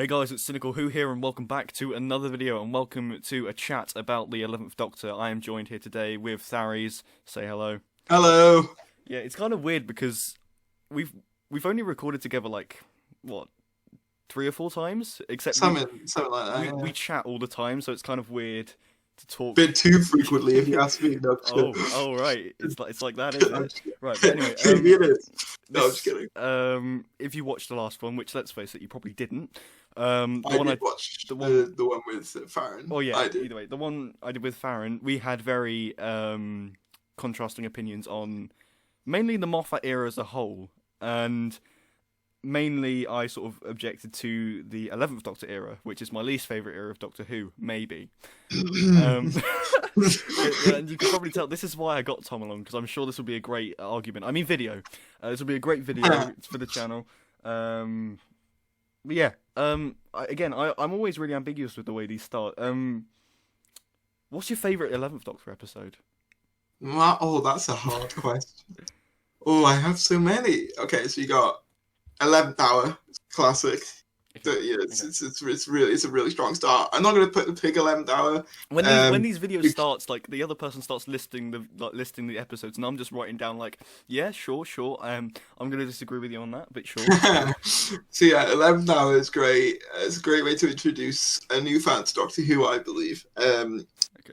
Hey guys, it's Cynical Who here, and welcome back to another video, and welcome to a chat about the 11th Doctor. I am joined here today with Tharries. Say hello. Hello. Yeah, it's kind of weird because we've only recorded together like what 3 or 4 times, except Something like that. we chat all the time, so it's kind of weird to talk. Bit too frequently, if you ask me. No, Oh right, it's like that, isn't it? Right, but anyway, 3 minutes. No, I'm this, just kidding. if you watched the last one, which let's face it, you probably didn't. I did watch the one with Farron. Oh yeah, I did. either way, the one I did with Farron, we had very contrasting opinions on mainly the Moffat era as a whole, and mainly I sort of objected to the 11th Doctor era, which is my least favourite era of Doctor Who, maybe. And you can probably tell this is why I got Tom along, because I'm sure this will be a great argument. I mean video. This will be a great video for the channel. But yeah, I'm always really ambiguous with the way these start. What's your favourite 11th Doctor episode? Oh, that's a hard question. Oh, I have so many. Okay, so you got 11th Hour, classic. Yeah, it's a really strong start. I'm not gonna pick 11th Hour. When these videos starts, like the other person starts listing the episodes, and I'm just writing down like, yeah, sure. I'm gonna disagree with you on that, but sure. So yeah, 11th Hour is great. It's a great way to introduce a new fan to Doctor Who, I believe.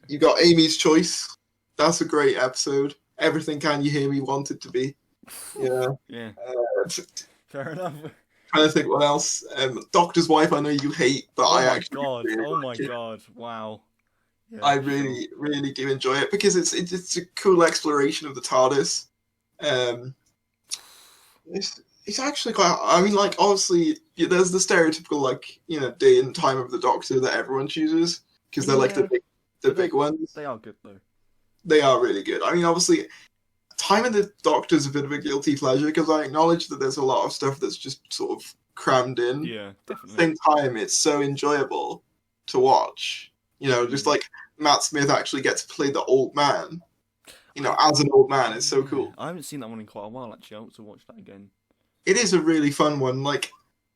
You got Amy's Choice. That's a great episode. Everything Can You Hear Me Want It to Be. Yeah. Yeah. Fair enough. Trying to think what else. Doctor's Wife, I know you hate, but I actually. Oh my god! Wow. Yeah, I really do enjoy it because it's a cool exploration of the TARDIS. It's actually quite. I mean, like obviously, there's the stereotypical day and time of the Doctor that everyone chooses because they're like the big ones. They are good though. They are really good. I mean, obviously, Time of the Doctor is a bit of a guilty pleasure because I acknowledge that there's a lot of stuff that's just sort of crammed in. Yeah, definitely. At the same time, it's so enjoyable to watch. Just like Matt Smith actually gets to play the old man. As an old man, it's so cool. I haven't seen that one in quite a while actually. I want to watch that again. It is a really fun one. Like,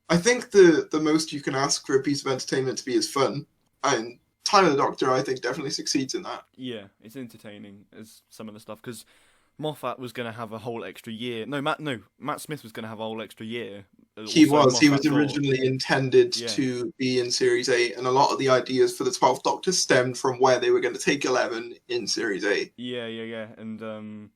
I think the most you can ask for a piece of entertainment to be is fun, and Time of the Doctor, I think, definitely succeeds in that. Yeah, it's entertaining as some of the stuff because Moffat was going to have a whole extra year. Matt Smith was going to have a whole extra year. He was originally intended to be in Series 8, and a lot of the ideas for the 12th Doctor stemmed from where they were going to take 11 in Series 8. Yeah, and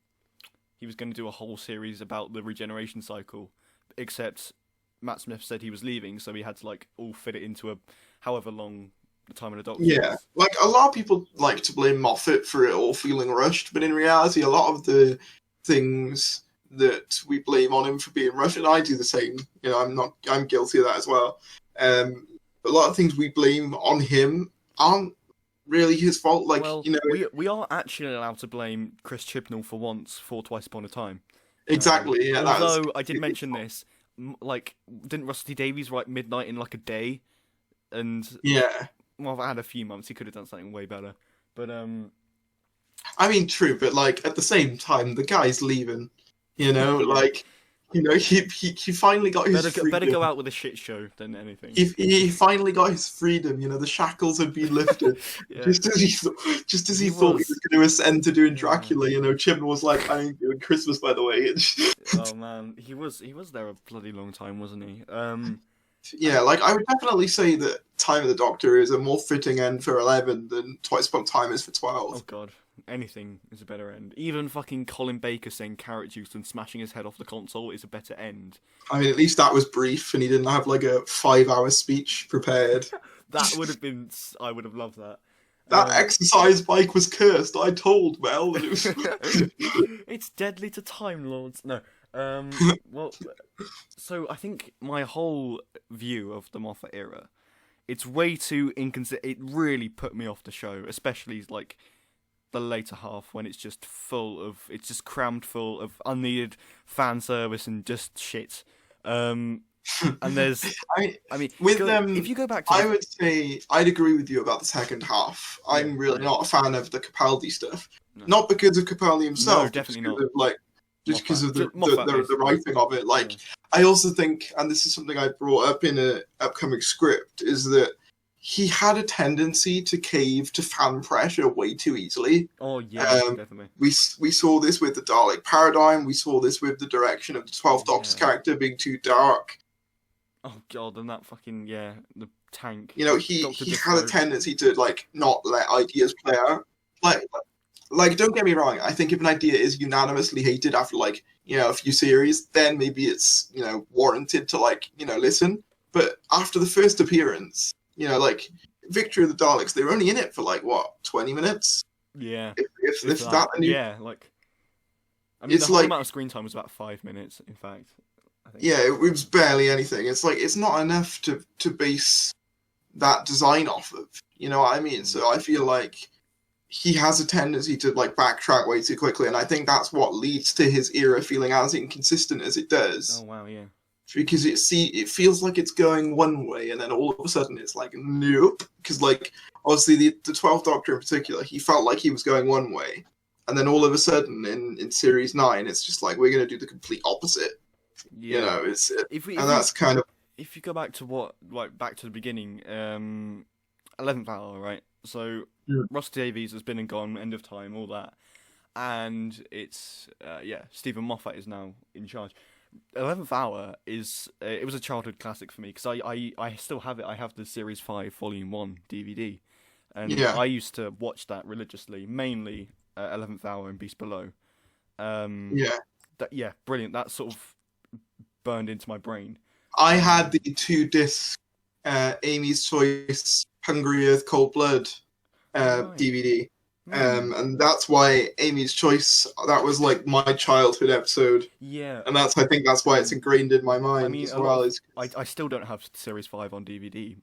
he was going to do a whole series about the regeneration cycle, except Matt Smith said he was leaving, so he had to all fit it into a however long the Time of the Doctor. Yeah, a lot of people like to blame Moffat for it all feeling rushed, but in reality, a lot of the things that we blame on him for being rushed, and I do the same. I'm guilty of that as well. A lot of things we blame on him aren't really his fault. We are actually allowed to blame Chris Chibnall for once for Twice Upon a Time. Exactly. Although I did mention this, didn't Rusty Davies write Midnight in a day? And yeah. Well, if I had a few months, he could have done something way better. But I mean, true, but at the same time, the guy's leaving. He finally got his freedom. Better go out with a shit show than anything. He finally got his freedom. The shackles had been lifted. Yeah. Just as he thought he was going to ascend to doing Dracula. Chibnall was like, "I ain't doing Christmas, by the way." Oh man, he was there a bloody long time, wasn't he? Yeah, I would definitely say that Time of the Doctor is a more fitting end for 11 than Twice Upon a Time is for 12. Oh god, anything is a better end. Even fucking Colin Baker saying carrot juice and smashing his head off the console is a better end. I mean, at least that was brief, and he didn't have a 5-hour speech prepared. That would have been. I would have loved that. That exercise bike was cursed. I told Mel that it was. It's deadly to Time Lords. No. Well, so I think my whole view of the Moffat era, it's way too inconsistent. It really put me off the show, especially the later half when it's just crammed full of unneeded fan service and just shit. And there's, if you go back to, I would say I'd agree with you about the second half. I'm really not a fan of the Capaldi stuff. No. Not because of Capaldi himself, No, definitely not. just because of Moffat, the writing of it. Like, yeah. I also think, and this is something I brought up in an upcoming script, is that he had a tendency to cave to fan pressure way too easily. Oh yeah, definitely. We saw this with the Dalek paradigm. We saw this with the direction of the 12th Doctor's character being too dark. Oh god, and that fucking the tank. You know, he had a tendency to like not let ideas play out. Like, don't get me wrong. I think if an idea is unanimously hated after like a few series, then maybe it's warranted to like listen. But after the first appearance, like Victory of the Daleks, they were only in it for like what 20 minutes. Yeah, if that. Yeah, like I mean, it's the whole like, amount of screen time was about 5 minutes. In fact, I think. Yeah, it was barely anything. It's like it's not enough to base that design off of. You know what I mean? So I feel like he has a tendency to like backtrack way too quickly, and I think that's what leads to his era feeling as inconsistent as it does. Oh wow, yeah. Because it feels like it's going one way, and then all of a sudden it's like nope. Because like obviously the 12th Doctor in particular, he felt like he was going one way, and then all of a sudden in series 9, it's just like we're going to do the complete opposite. Yeah. That's kind of. If you go back to back to the beginning, 11th Hour, right? So Ross Davies has been and gone, end of time, all that, and it's Stephen Moffat is now in charge. 11th Hour it was a childhood classic for me because I still have it. I have the Series 5 Volume 1 DVD, and I used to watch that religiously, mainly 11th Hour and Beast Below. Brilliant. That sort of burned into my brain. I had the 2-disc Amy's Choice Hungry Earth Cold Blood DVD. And that's why Amy's Choice, that was like my childhood episode. Yeah. And I think that's why it's ingrained in my mind as well. I still don't have Series 5 on DVD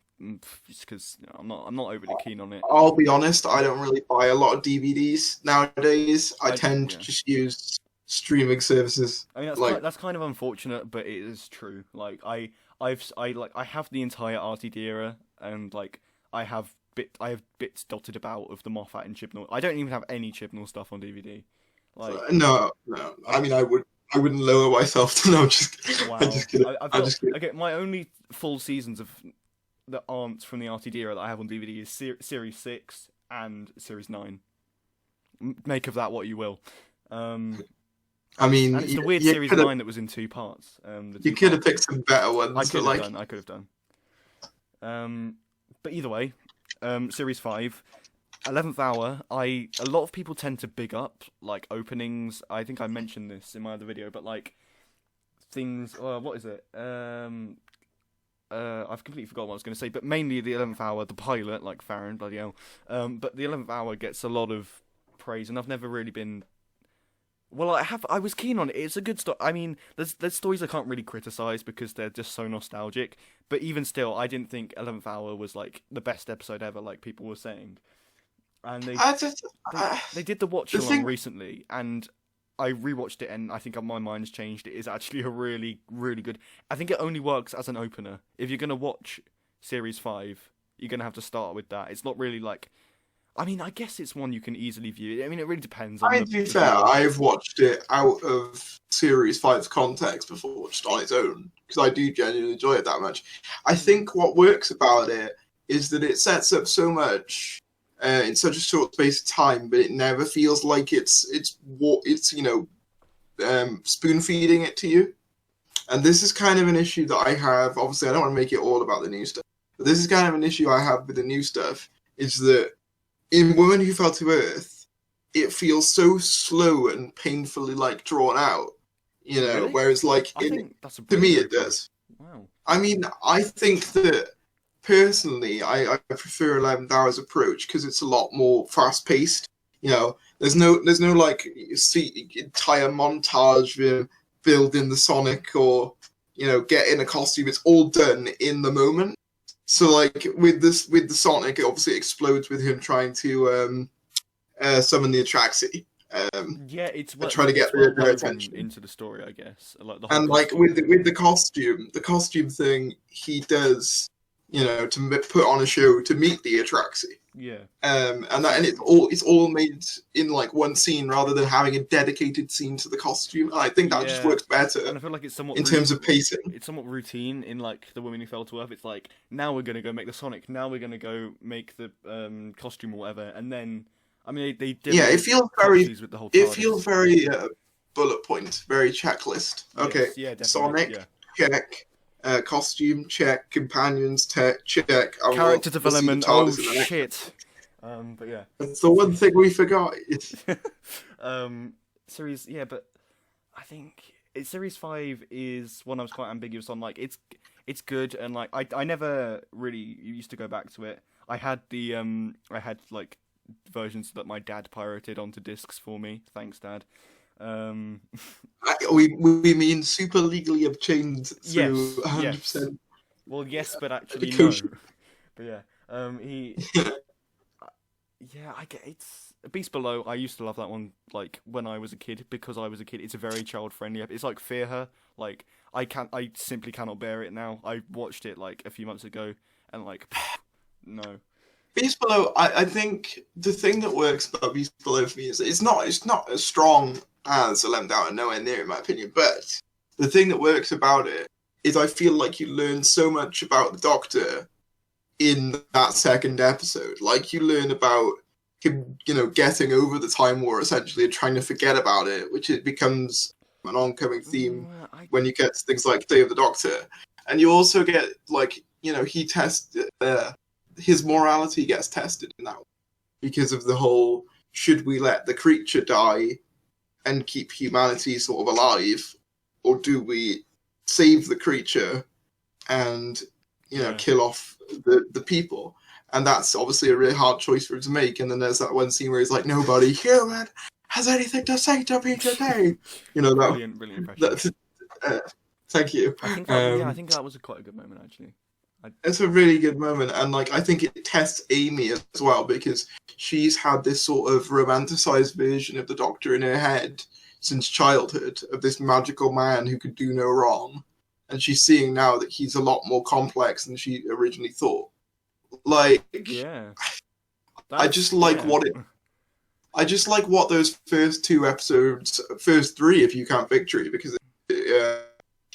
just because I'm not overly keen on it. I'll be honest, I don't really buy a lot of DVDs nowadays. I tend to just use streaming services. I mean that's kind of unfortunate, but it is true. Like I have the entire RTD era, and like I have bits dotted about of the Moffat and Chibnall. I don't even have any Chibnall stuff on DVD. Like no. I mean, I wouldn't lower myself to know. Wow. I'm just kidding. Okay, my only full seasons of that aren't from the RTD era that I have on DVD is Series 6 and Series 9. Make of that what you will. I mean, and it's the weird Series 9 that was in 2 parts. You could have picked some better ones. I could have done. But either way, Series 5, 11th Hour, a lot of people tend to big up, like, openings. I think I mentioned this in my other video, but, like, things... what is it? I've completely forgotten what I was going to say, but mainly the 11th Hour, the pilot, like Farron, bloody hell. But the 11th Hour gets a lot of praise, and I've never really been... Well, I was keen on it. It's a good story. I mean, there's stories I can't really criticize because they're just so nostalgic. But even still, I didn't think 11th Hour was like the best episode ever, like people were saying. And they did the watch along recently, and I rewatched it, and I think my mind's changed. It is actually a really, really good. I think it only works as an opener. If you're gonna watch Series 5, you're gonna have to start with that. It's not really like. I mean, I guess it's one you can easily view. I mean, it really depends on to be fair, I've watched it out of Series 5's context before, just on its own, because I do genuinely enjoy it that much. I think what works about it is that it sets up so much in such a short space of time, but it never feels like it's spoon-feeding it to you. And this is kind of an issue that I have. Obviously, I don't want to make it all about the new stuff, but this is kind of an issue I have with the new stuff, is that in Woman Who Fell to Earth, it feels so slow and painfully like drawn out, Really? Whereas like to me it does. Wow. I mean, I think that personally, I prefer 11th Hour's approach because it's a lot more fast paced. There's no like entire montage of him building the Sonic or getting a costume. It's all done in the moment. So, like, with the Sonic, it obviously explodes with him trying to summon the Atraxi. It's trying to get their attention into the story, I guess. With the costume thing, he does to put on a show to meet the Atraxi. Yeah. And it's all made in like one scene rather than having a dedicated scene to the costume. And I think that just works better. And I feel like it's somewhat in terms of pacing. It's somewhat routine in like The Women Who Fell to Earth. It's like, now we're gonna go make the Sonic. Now we're gonna go make the costume or whatever. And then, I mean, they did. Yeah, it feels very. With the whole it TARDIS. feels very bullet point, very checklist. Okay, yes, yeah, Sonic, yeah. check. Costume, check. Companions, check. Character development, oh shit. But yeah. That's the one thing we forgot. Series, yeah, but I think Series 5 is one I was quite ambiguous on. Like, it's good, and like, I never really used to go back to it. I had like versions that my dad pirated onto discs for me. Thanks, Dad. We mean super legally obtained through 100%. Yes. Well, yes, but actually no. But yeah, he. Yeah, I get it's Beast Below. I used to love that one, like when I was a kid, because I was a kid. It's a very child-friendly. It's like Fear Her. Like I simply cannot bear it now. I watched it like a few months ago, and like, no. Beast Below. I think the thing that works about Beast Below for me is it's not as strong as 11th Hour, nowhere near in my opinion. But the thing that works about it is I feel like you learn so much about the Doctor in that second episode. Like, you learn about him, getting over the Time War essentially and trying to forget about it, which it becomes an ongoing theme when you get to things like Day of the Doctor. And you also get, like, he tests his morality gets tested in that way because of the whole, should we let the creature die and keep humanity sort of alive, or do we save the creature and kill off the people? And that's obviously a really hard choice for him to make. And then there's that one scene where he's like, nobody human has anything to say to me today. That brilliant impression. Thank you. I think that was quite a good moment, actually. It's a really good moment, and like, I think it tests Amy as well, because she's had this sort of romanticized version of the Doctor in her head since childhood, of this magical man who could do no wrong. And she's seeing now that he's a lot more complex than she originally thought. Like, yeah, I just like what those first two episodes, first three, if you count Victory, because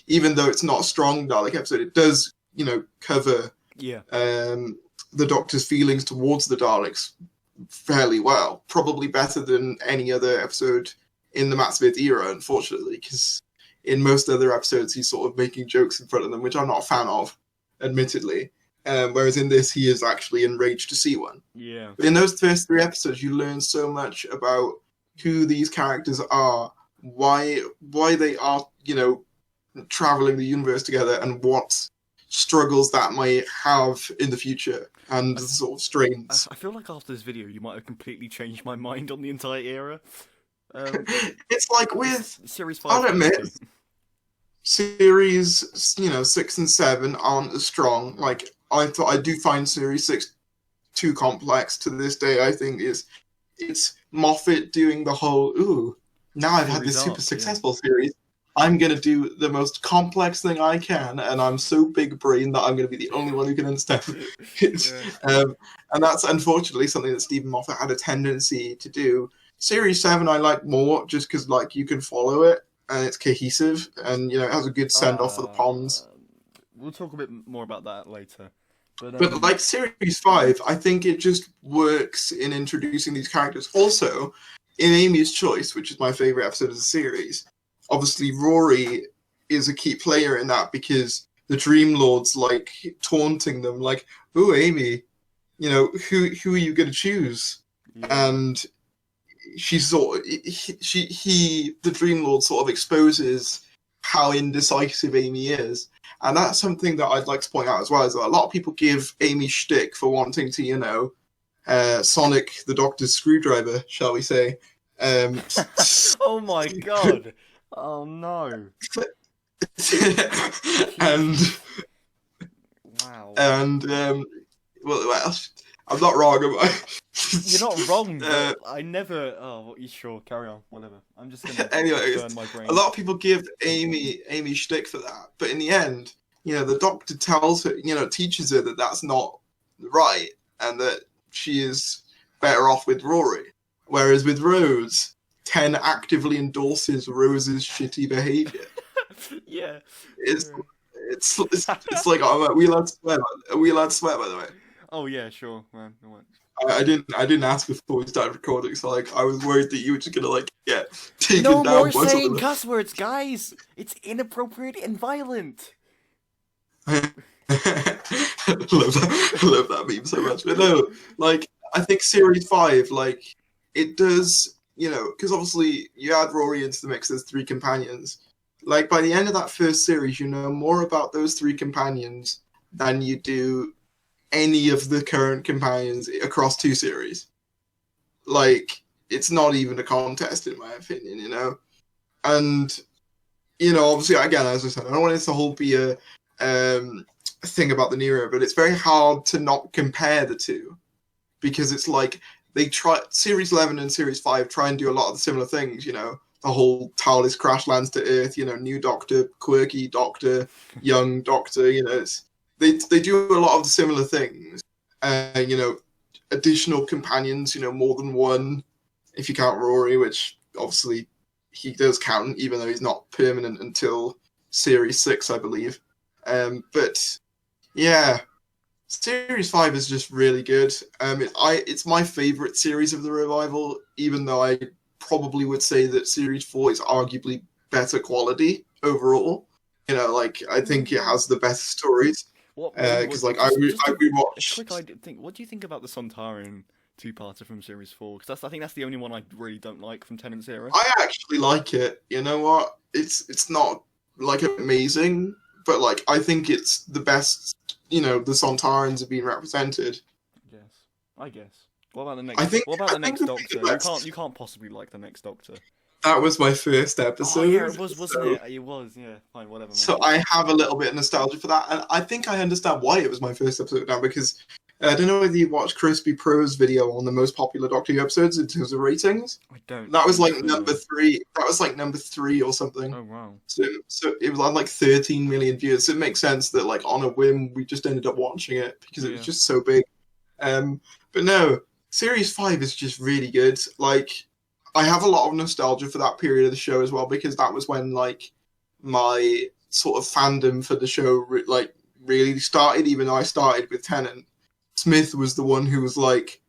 even though it's not a strong Dalek episode, it does, cover the Doctor's feelings towards the Daleks fairly well. Probably better than any other episode in the Matt Smith era, unfortunately, because in most other episodes he's sort of making jokes in front of them, which I'm not a fan of, admittedly. Whereas in this, he is actually enraged to see one. Yeah. But in those first three episodes, you learn so much about who these characters are, why they are, traveling the universe together, and what struggles that might have in the future, and the sort of strains. I feel like after this video, you might have completely changed my mind on the entire era. It's like with Series 5. I'll admit, Series 6 and 7 aren't as strong. Like, I do find Series 6 too complex to this day. I think it's Moffat doing the whole, now I've had this super successful series, I'm going to do the most complex thing I can, and I'm so big brain that I'm going to be the only one who can understand it. And that's unfortunately something that Stephen Moffat had a tendency to do. Series 7 I like more, just because like you can follow it, and it's cohesive, and it has a good send-off for the Ponds. We'll talk a bit more about that later. But like Series 5, I think it just works in introducing these characters. Also, in Amy's Choice, which is my favourite episode of the series, obviously Rory is a key player in that, because the Dream Lord's like taunting them, like, "Oh, Amy, who are you going to choose?" Yeah. And the Dream Lord sort of exposes how indecisive Amy is. And that's something that I'd like to point out as well, is that a lot of people give Amy shtick for wanting to, Sonic the Doctor's screwdriver, shall we say. Oh my god. Oh no. And wow. And well, I'm not wrong, am I? You're not wrong. I never. Oh, you sure? Carry on. Whatever. I'm just gonna anyway, burn my brain. A lot of people give Amy shtick for that, but in the end, the Doctor tells her, teaches her that that's not right, and that she is better off with Rory. Whereas with Rose, 10 actively endorses Rose's shitty behaviour. Yeah. It's it's like, are we allowed to swear? Are we allowed to swear, by the way? Oh yeah, sure, man. I didn't ask before we started recording, so like I was worried that you were just gonna like get taken No down more by saying something. cuss words, guys. It's inappropriate and violent. I love that meme so much. But no, like I think series 5, like it does, because obviously you add Rory into the mix. There's 3 companions. Like by the end of that first series, you know more about those 3 companions than you do any of the current companions across 2 series. Like it's not even a contest in my opinion. And obviously, again, as I said, I don't want this to whole be a thing about the new era, but it's very hard to not compare the two, because it's like they try series 11 and series 5 try and do a lot of the similar things. The whole TARDIS crash lands to Earth. New Doctor, quirky Doctor, young Doctor. They do a lot of the similar things. Additional companions. More than one, if you count Rory, which obviously he does count, even though he's not permanent until series 6, I believe. But yeah, series 5 is just really good. It's my favorite series of the revival, even though I probably would say that series 4 is arguably better quality overall. I think it has the best stories. Because I rewatched. A quick idea. What do you think about the Sontaran two-parter from series 4? Because I think that's the only one I really don't like from Tennant's era. I actually like it. You know what? It's not like amazing, but like I think it's the best. The Sontarans have been represented. I guess. What about the next? Doctor? You can't possibly like the next Doctor. That was my first episode. Oh yeah, it was, wasn't it? It was, yeah. Fine, whatever. Man. So I have a little bit of nostalgia for that, and I think I understand why it was my first episode now, because I don't know whether you watched Crispy Pro's video on the most popular Doctor Who episodes in terms of ratings. I don't. That was like number 3. That was like number 3 or something. Oh wow. So it was on like 13 million views. So it makes sense that like on a whim we just ended up watching it because it was just so big. But no, series 5 is just really good. Like I have a lot of nostalgia for that period of the show as well, because that was when like my sort of fandom for the show really started. Even though I started with Tennant, Smith was the one who was like,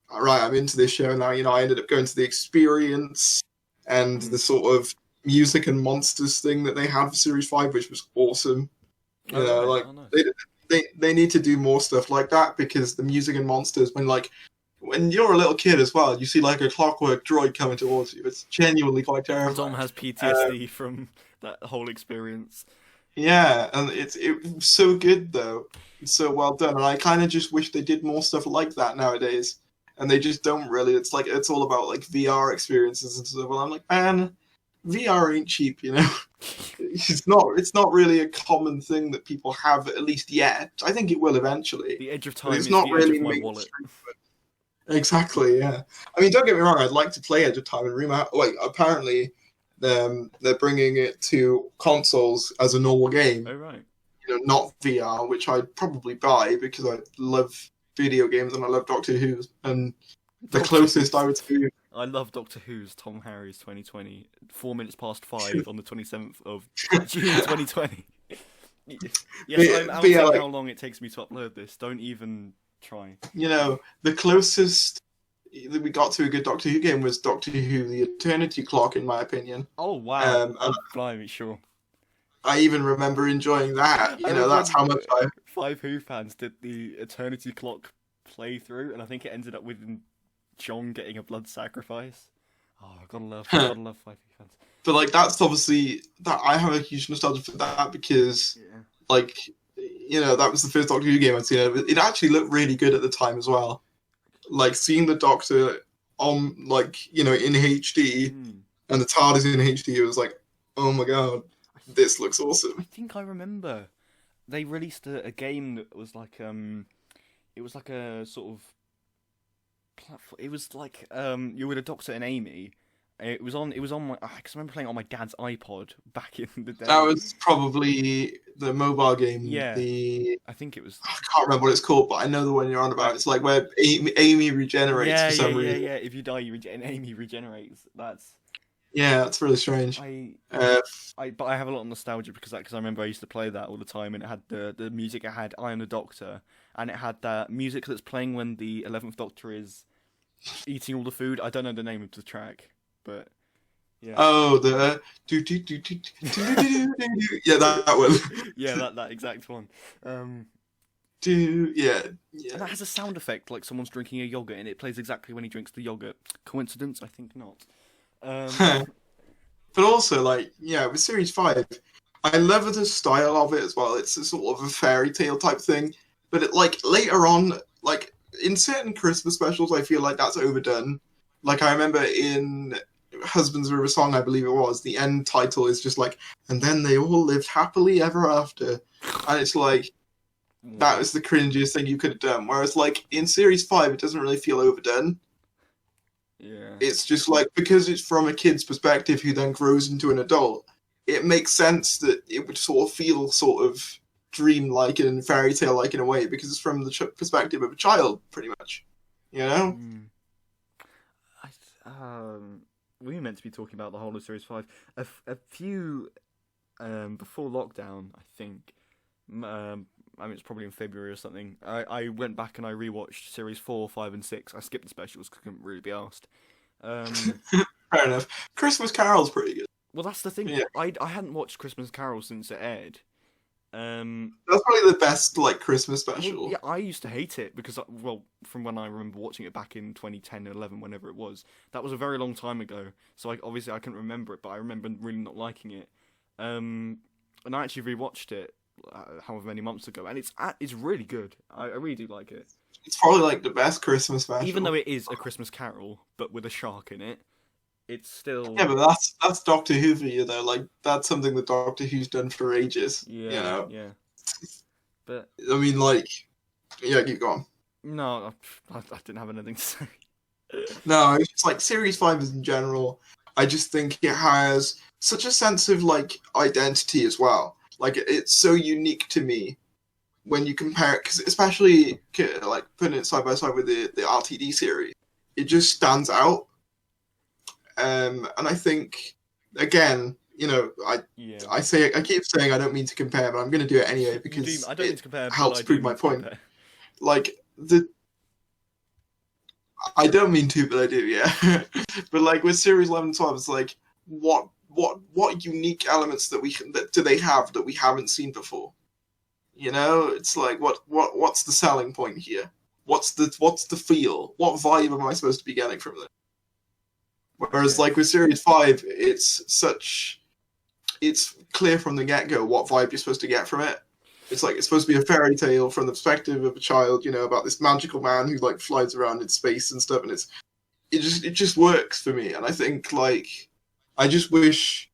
all right, I'm into this show now. I ended up going to the experience and the sort of music and monsters thing that they had for series 5, which was awesome. They need to do more stuff like that, because the music and monsters, when you're a little kid as well, you see like a clockwork droid coming towards you. It's genuinely quite terrifying. Dom has PTSD from that whole experience. Yeah, and it was so good though. It's so well done, and I kind of just wish they did more stuff like that nowadays. And they just don't really. It's like it's all about like VR experiences and stuff. Well, I'm like, man, VR ain't cheap, It's not really a common thing that people have, at least yet. I think it will eventually. The edge of time is not really edge of my wallet. Exactly, yeah. I mean, don't get me wrong, I'd like to play Edge of Time and apparently they're bringing it to consoles as a normal game. Oh, right. Not VR, which I'd probably buy because I love video games and I love Doctor Who. And the closest I would say... I love Doctor Who's Tom Harry's 2020, 4 minutes past 5 on the 27th of June 2020. Yes, I'm seeing how long it takes me to upload this. Don't even... try. The closest that we got to a good Doctor Who game was Doctor Who: The Eternity Clock, in my opinion. Oh wow! Blimey, sure. I even remember enjoying that. That's how much I. 5 Who fans did the Eternity Clock playthrough, and I think it ended up with John getting a blood sacrifice. Oh, gotta love 5 Who fans. But like, that's obviously that I have a huge nostalgia for that because, that was the first Doctor Who game I'd seen. It actually looked really good at the time as well. Like seeing the Doctor on, in HD and the TARDIS in HD, it was like, oh my god, this looks awesome. I think I remember they released a game that was like it was like a sort of platform. It was like you were the Doctor and Amy, It was on. It was on my. Cause I remember playing it on my dad's iPod back in the day. That was probably the mobile game. Yeah. The I think it was. I can't remember what it's called, but I know the one you're on about. It's like where Amy regenerates Yeah, for some yeah, reason. yeah. If you die, and Amy regenerates. That's really strange. But I have a lot of nostalgia because I remember I used to play that all the time, and it had the music. It had "I Am the Doctor," and it had that music that's playing when the 11th Doctor is eating all the food. I don't know the name of the track, but yeah. Oh, the yeah, that one. Yeah, that exact one. Yeah. And that has a sound effect like someone's drinking a yogurt, and it plays exactly when he drinks the yogurt. Coincidence? I think not. But also, like, yeah, with Series 5, I love the style of it as well. It's a sort of a fairy tale type thing. But it, like, later on, like, in certain Christmas specials, I feel like that's overdone. Like, I remember in Husbands of a Song, I believe it was, the end title is just like, and then they all lived happily ever after. And it's like, that was the cringiest thing you could have done. Whereas, like, in Series 5, it doesn't really feel overdone. Yeah. It's just like, because it's from a kid's perspective who then grows into an adult, it makes sense that it would sort of feel sort of dream-like and fairy tale-like in a way, because it's from the perspective of a child, pretty much. You know? We were meant to be talking about the whole of Series 5. A few before lockdown, I think. I mean, it's probably in February or something. I went back and I rewatched Series 4, 5, and 6. I skipped the specials because I couldn't really be asked. Fair enough. Christmas Carol's pretty good. Well, that's the thing. Yeah. I hadn't watched Christmas Carol since it aired. That's probably the best, like, Christmas special. Well, yeah, I used to hate it because, from when I remember watching it back in 2010 or 11, whenever it was, that was a very long time ago. So obviously I couldn't remember it, but I remember really not liking it. And I actually rewatched it however many months ago, and it's really good. I really do like it. It's probably like the best Christmas special. Even though it is a Christmas Carol, but with a shark in it, it's still... Yeah, but that's Doctor Who for you, though. Like, that's something that Doctor Who's done for ages. Yeah, you know? Yeah. But I mean, like, yeah, keep going. No, I didn't have anything to say. No, it's just like Series 5 in general. I just think it has such a sense of, like, identity as well. Like, it's so unique to me when you compare it, because especially, like, putting it side by side with the RTD series, it just stands out. And I think, again, you know, I keep saying I don't mean to compare, but I'm going to do it anyway because I don't mean to compare, helps prove my point. Compare. Like, I don't mean to, but I do, yeah. But like with Series 11 and 12, it's like, what unique elements that do they have that we haven't seen before? You know, it's like what's the selling point here? What's the feel? What vibe am I supposed to be getting from this? Whereas like with Series 5, it's clear from the get-go what vibe you're supposed to get from it. It's like it's supposed to be a fairy tale from the perspective of a child, you know, about this magical man who like flies around in space and stuff, and it just works for me. And I think like I just wish,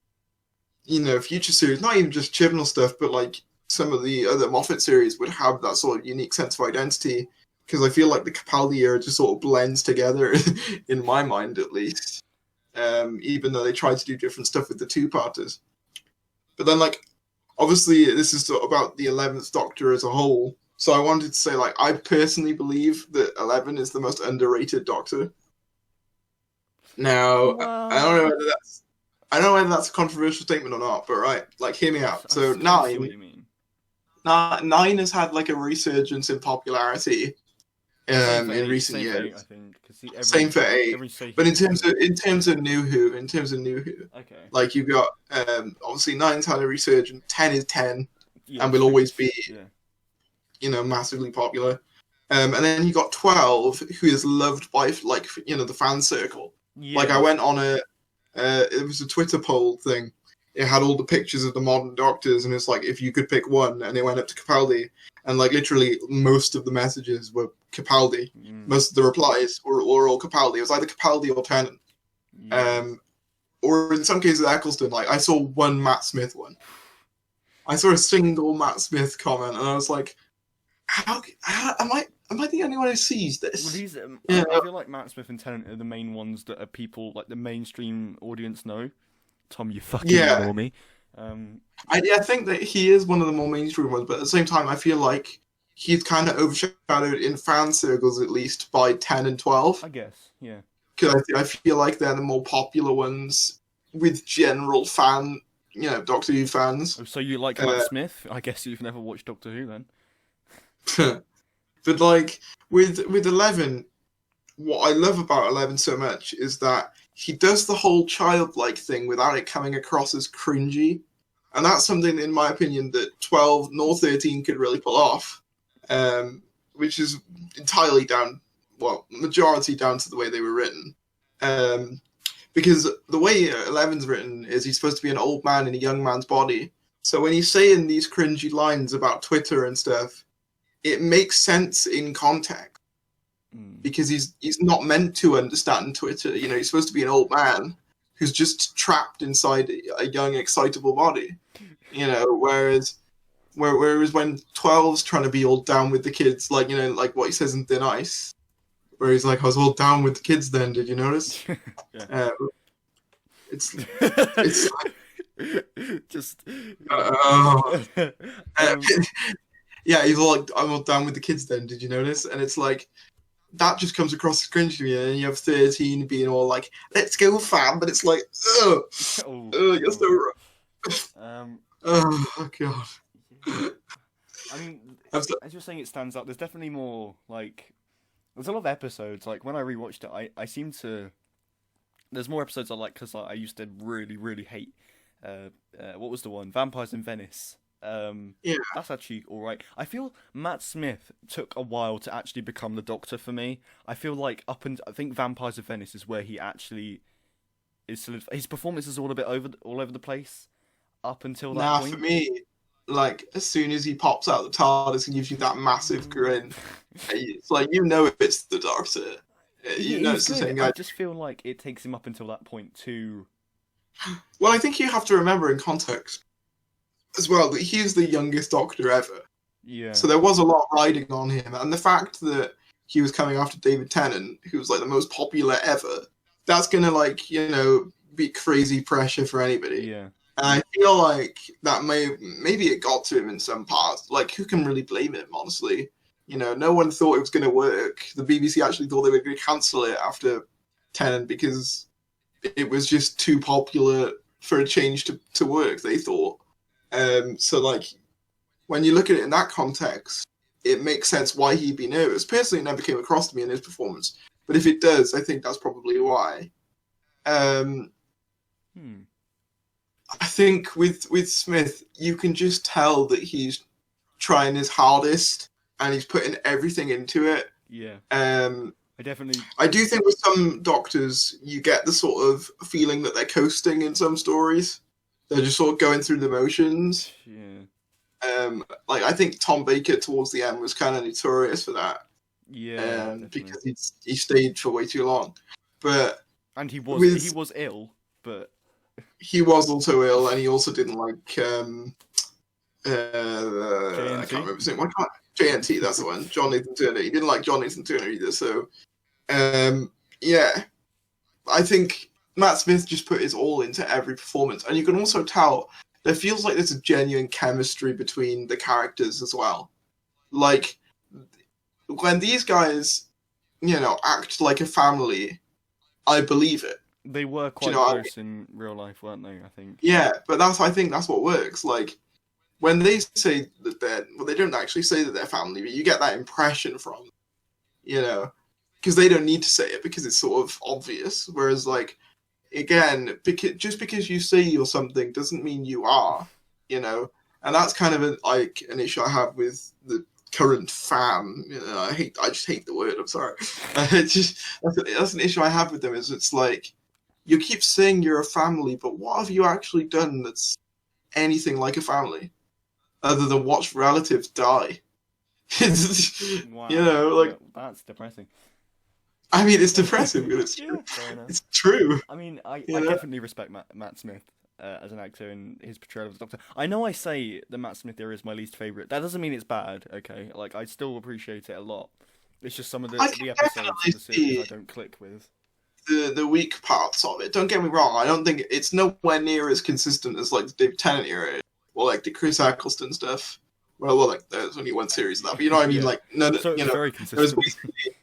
you know, future series, not even just Chibnall stuff, but like some of the other Moffat series would have that sort of unique sense of identity, because I feel like the Capaldi era just sort of blends together in my mind at least. Even though they tried to do different stuff with the two-parters. But then, like, obviously this is about the 11th Doctor as a whole, so I wanted to say, like, I personally believe that 11 is the most underrated Doctor. Now, I don't know whether that's a controversial statement or not, but right, like, hear me out. So, 9 has had, like, a resurgence in popularity in recent years. 8, I think. Same for 8. But in terms of New Who, okay, like you've got obviously 9's had a resurgence, 10 is 10, and will always be, you know, massively popular. And then you got 12, who is loved by like you know the fan circle. Yeah. Like I went on it was a Twitter poll thing. It had all the pictures of the modern Doctors, and it's like if you could pick one, and it went up to Capaldi, and like literally most of the messages were Capaldi. Most of the replies were all Capaldi. It was either Capaldi or Tennant. Or in some cases Eccleston. Like I saw one Matt Smith one. I saw a single Matt Smith comment, and I was like, "How am I am I the only one who sees Well, this? these Yeah, I feel like Matt Smith and Tennant are the main ones that are people like the mainstream audience know. Tom, you fucking yeah. ignore me. Um, I think that he is one of the more mainstream ones, but at the same time, I feel like he's kind of overshadowed in fan circles, at least, by 10 and 12. I guess, yeah. Because I feel like they're the more popular ones with general Doctor Who fans. Oh, so you like Matt Smith? I guess you've never watched Doctor Who then. But like with 11, what I love about 11 so much is that he does the whole childlike thing without it coming across as cringy. And that's something, in my opinion, that 12 nor 13 could really pull off, which is entirely majority down to the way they were written. Because the way 11's written is he's supposed to be an old man in a young man's body. So when he's saying these cringy lines about Twitter and stuff, it makes sense in context. Because he's not meant to understand Twitter. You know, he's supposed to be an old man who's just trapped inside a young, excitable body. You know, whereas when 12's trying to be all down with the kids, like, you know, like what he says in Thin Ice, where he's like, I was all down with the kids then, did you notice? It's like, just yeah, he's all like, I'm all down with the kids then, did you notice? And it's like, that just comes across as cringe to me, and you have 13 being all like, let's go fam, but it's like, ugh, you're so rough. Oh god. I mean, as you're saying, it stands out. There's definitely more, like, there's a lot of episodes, like, when I rewatched it, I seem to, there's more episodes I like, because I used to really, really hate, what was the one? Vampires in Venice. Yeah. That's actually alright. I feel Matt Smith took a while to actually become the Doctor for me. I feel like I think Vampires of Venice is where he actually is his performance is all over the place up until that point. For me, like, as soon as he pops out the TARDIS and gives you that massive grin, it's like, you know it's the Doctor. You know it's the same guy. I just feel like it takes him up until that point to... Well, I think you have to remember in context as well that he's the youngest Doctor ever. Yeah. So there was a lot riding on him, and the fact that he was coming after David Tennant, who was like the most popular ever, that's gonna, like, you know, be crazy pressure for anybody. Yeah. And I feel like that maybe it got to him in some parts. Like, who can really blame him, honestly? You know, no one thought it was going to work. The BBC actually thought they were going to cancel it after Tennant because it was just too popular for a change to work, they thought. So, like, when you look at it in that context, it makes sense why he'd be nervous. Personally, it never came across to me in his performance. But if it does, I think that's probably why. I think with Smith, you can just tell that he's trying his hardest and he's putting everything into it. Yeah. I do think with some Doctors, you get the sort of feeling that they're coasting in some stories. They're just sort of going through the motions. Yeah. Like, I think Tom Baker towards the end was kind of notorious for that. Yeah. Because he stayed for way too long. And he was ill, but he was also ill, and he also didn't like I can't remember his name. JNT, that's the one. John Nathan Turner. He didn't like John Nathan Turner either. So, yeah, I think Matt Smith just put his all into every performance, and you can also tell there feels like there's a genuine chemistry between the characters as well. Like, when these guys, you know, act like a family, I believe it. They were quite close in real life, weren't they? I think. Yeah, but I think that's what works. Like, when they say that they don't actually say that they're family, but you get that impression from them, you know, because they don't need to say it because it's sort of obvious. Whereas, like, again, just because you say you're something doesn't mean you are, you know, and that's kind of an issue I have with the current fan. You know, I just hate the word. I'm sorry. That's an issue I have with them. Is it's like, you keep saying you're a family, but what have you actually done that's anything like a family, other than watch relatives die? Wow. You know, like, that's depressing. I mean, it's depressing, but it's true. It's true. I mean, I definitely respect Matt Smith as an actor and his portrayal of the Doctor. I know I say the Matt Smith era is my least favourite. That doesn't mean it's bad, okay? Like, I still appreciate it a lot. It's just some of I the can episodes definitely of the series see I don't click with. the weak parts of it. Don't get me wrong. I don't think it's nowhere near as consistent as like the David Tennant era or like the Chris Eccleston stuff. Well, like there's only one series of that, but you know what I mean. Yeah. Like none, So it's you know, very there was consistent. basically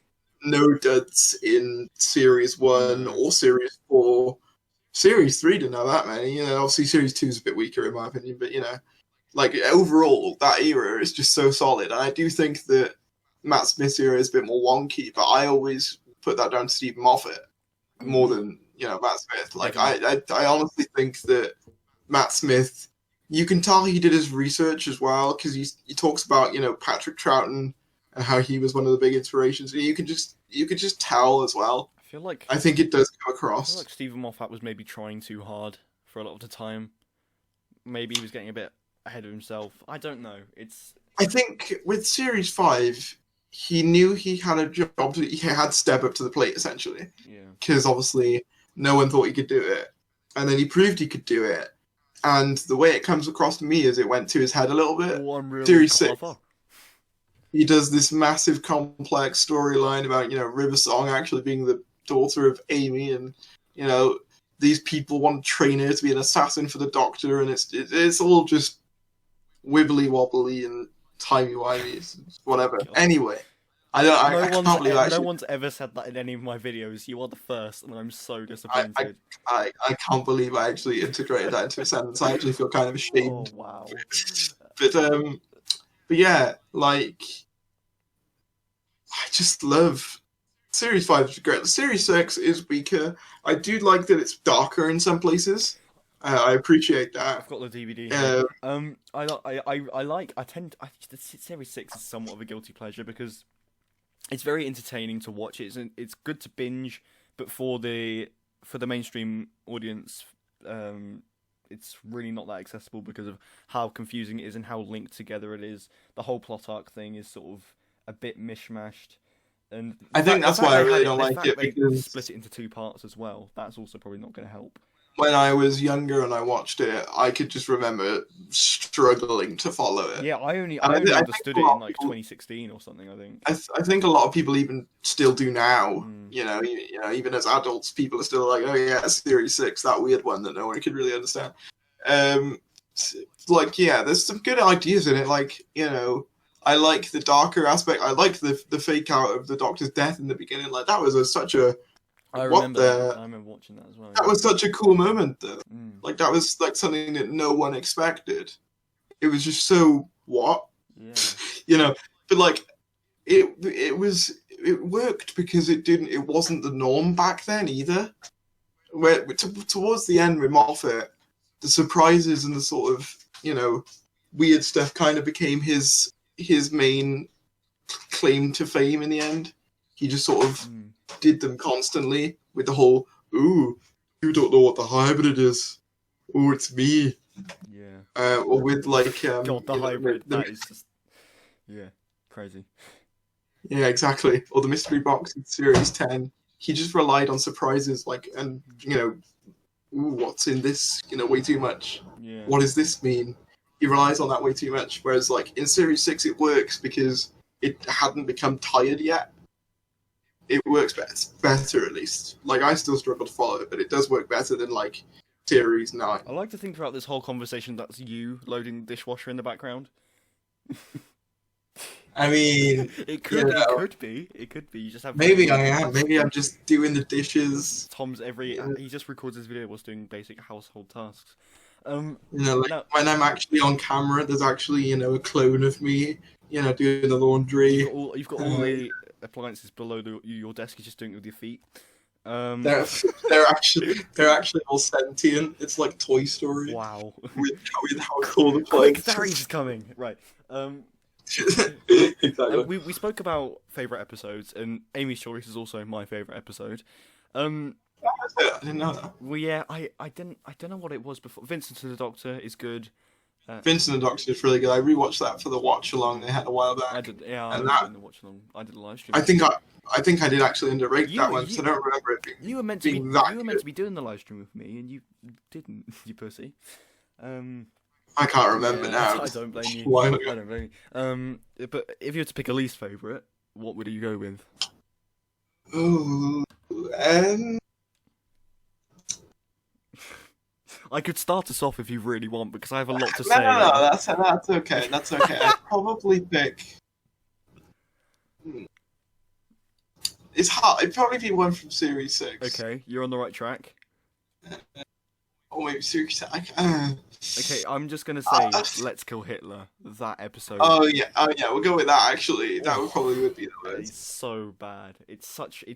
no duds in series 1 No. or series 4. Series 3 didn't have that many. You know, obviously series 2 is a bit weaker in my opinion, but you know, like overall that era is just so solid. And I do think that Matt Smith's era is a bit more wonky, but I always put that down to Stephen Moffat more than Matt Smith. Like I honestly think that Matt Smith, you can tell he did his research as well because he talks about Patrick Troughton and how he was one of the big inspirations. You could just tell as well. I think it does come across. I feel like Stephen Moffat was maybe trying too hard for a lot of the time. Maybe he was getting a bit ahead of himself. I don't know. I think with Series 5, he knew he had a job. He had to step up to the plate, essentially. Yeah. Because obviously no one thought he could do it. And then he proved he could do it. And the way it comes across to me is it went to his head a little bit. Really Series 6, he does this massive complex storyline about, River Song actually being the daughter of Amy, and, these people want to train her to be an assassin for the Doctor, and it's all just wibbly wobbly and timey-wimey, whatever. God. Anyway, I can't believe no one's ever said that in any of my videos. You are the first, and I'm so disappointed. I can't believe I actually integrated that into a sentence. I actually feel kind of ashamed. Oh, wow. But yeah, like, I just love Series 5 is great. Series 6 is weaker. I do like that it's darker in some places. I appreciate that. I've got the DVD. Series 6 is somewhat of a guilty pleasure because it's very entertaining to watch. It's good to binge, but for the mainstream audience, it's really not that accessible because of how confusing it is and how linked together it is. The whole plot arc thing is sort of a bit mishmashed. And I think that's why I really don't like it, because they split it into 2 parts as well. That's also probably not going to help. When I was younger and I watched it, I could just remember struggling to follow it. Yeah, I only understood it in like 2016 or something. I think. I think a lot of people even still do now. Even as adults, people are still like, "Oh yeah, Series 6, that weird one that no one could really understand." There's some good ideas in it. I like the darker aspect. I like the fake out of the Doctor's death in the beginning. Like that was such a I remember watching that as well. That was such a cool moment, though. Like that was like something that no one expected. It was just so what, But like it worked because it wasn't the norm back then either. Where towards the end with Moffat, the surprises and the sort of weird stuff kind of became his main claim to fame in the end. He just sort of did them constantly with the whole, "Ooh, you don't know what the hybrid is. Oh, it's me." Yeah. Or with like God, the hybrid. That is just crazy. Yeah, exactly. Or the mystery box in Series 10. He just relied on surprises, ooh, what's in this? Way too much. Yeah. What does this mean? He relies on that way too much. Whereas, like in Series 6, it works because it hadn't become tired yet. It works better at least. Like I still struggle to follow it, but it does work better than like Series 9. I like to think throughout this whole conversation that's you loading the dishwasher in the background. I mean, it could be. You just have. Maybe I am. Maybe I'm just doing the dishes. Tom's he just records his video whilst doing basic household tasks. When I'm actually on camera, there's actually a clone of me, doing the laundry. You've got all the appliances below your desk. You're just doing it with your feet. They're actually all sentient. It's like Toy Story. Wow. with how cool the place. Tharries is coming. Right. Exactly. We spoke about favourite episodes, and Amy's Choice is also my favourite episode. I didn't know that. Well, yeah, I don't know what it was before. Vincent and the Doctor is good. Vincent and the Doctor is really good. I rewatched that for the watch along they had a while back. I did, yeah. And I did the watch along. I did a live stream. I think I did actually underrate that one. So I don't remember it being. You were meant to be doing the live stream with me, and you didn't. You pussy. I can't remember now. I don't blame you. Why? I don't blame you. But if you were to pick a least favourite, what would you go with? Ooh, I could start us off if you really want, because I have a lot to no, say. no, that's okay. That's okay. I'd probably pick. It's hard. It'd probably be one from Series 6. Okay, you're on the right track. Or maybe Series 10. Okay, I'm just gonna say, Let's Kill Hitler. That episode. Oh yeah, we'll go with that. Actually, that would probably be the worst. It's so bad. It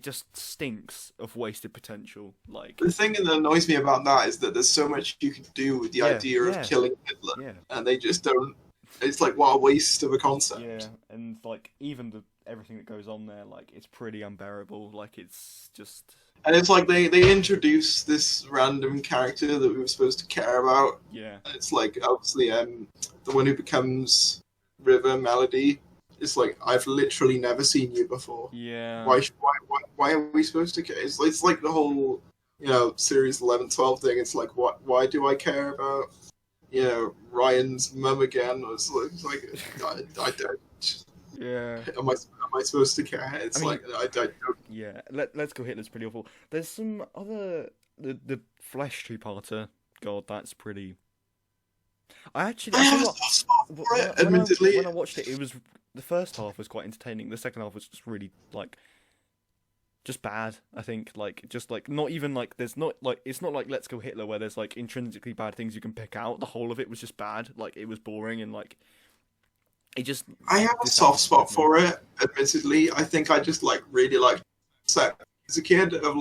just stinks of wasted potential. Like, the thing that annoys me about that is that there's so much you can do with the idea of killing Hitler, and they just don't. It's like, what a waste of a concept. Yeah, and like even everything that goes on there, like it's pretty unbearable. Like it's just. And it's like they introduce this random character that we were supposed to care about. Yeah. And it's like, obviously, the one who becomes River Melody. It's like, I've literally never seen you before. Yeah. Why are we supposed to care? It's like the whole, series 11, 12 thing. It's like, why do I care about, Ryan's mum again? It's like I don't. Yeah. Am I supposed to care? It's I don't. Yeah. Let's Go Hitler's pretty awful. There's some other the Flesh two-parter. God, that's pretty. Admittedly, when I watched it, the first half was quite entertaining. The second half was just really just bad. I think not even it's not like Let's Go Hitler where there's like intrinsically bad things you can pick out. The whole of it was just bad. Like it was boring and like. I have a soft spot for it, admittedly. I think I just really liked as a kid of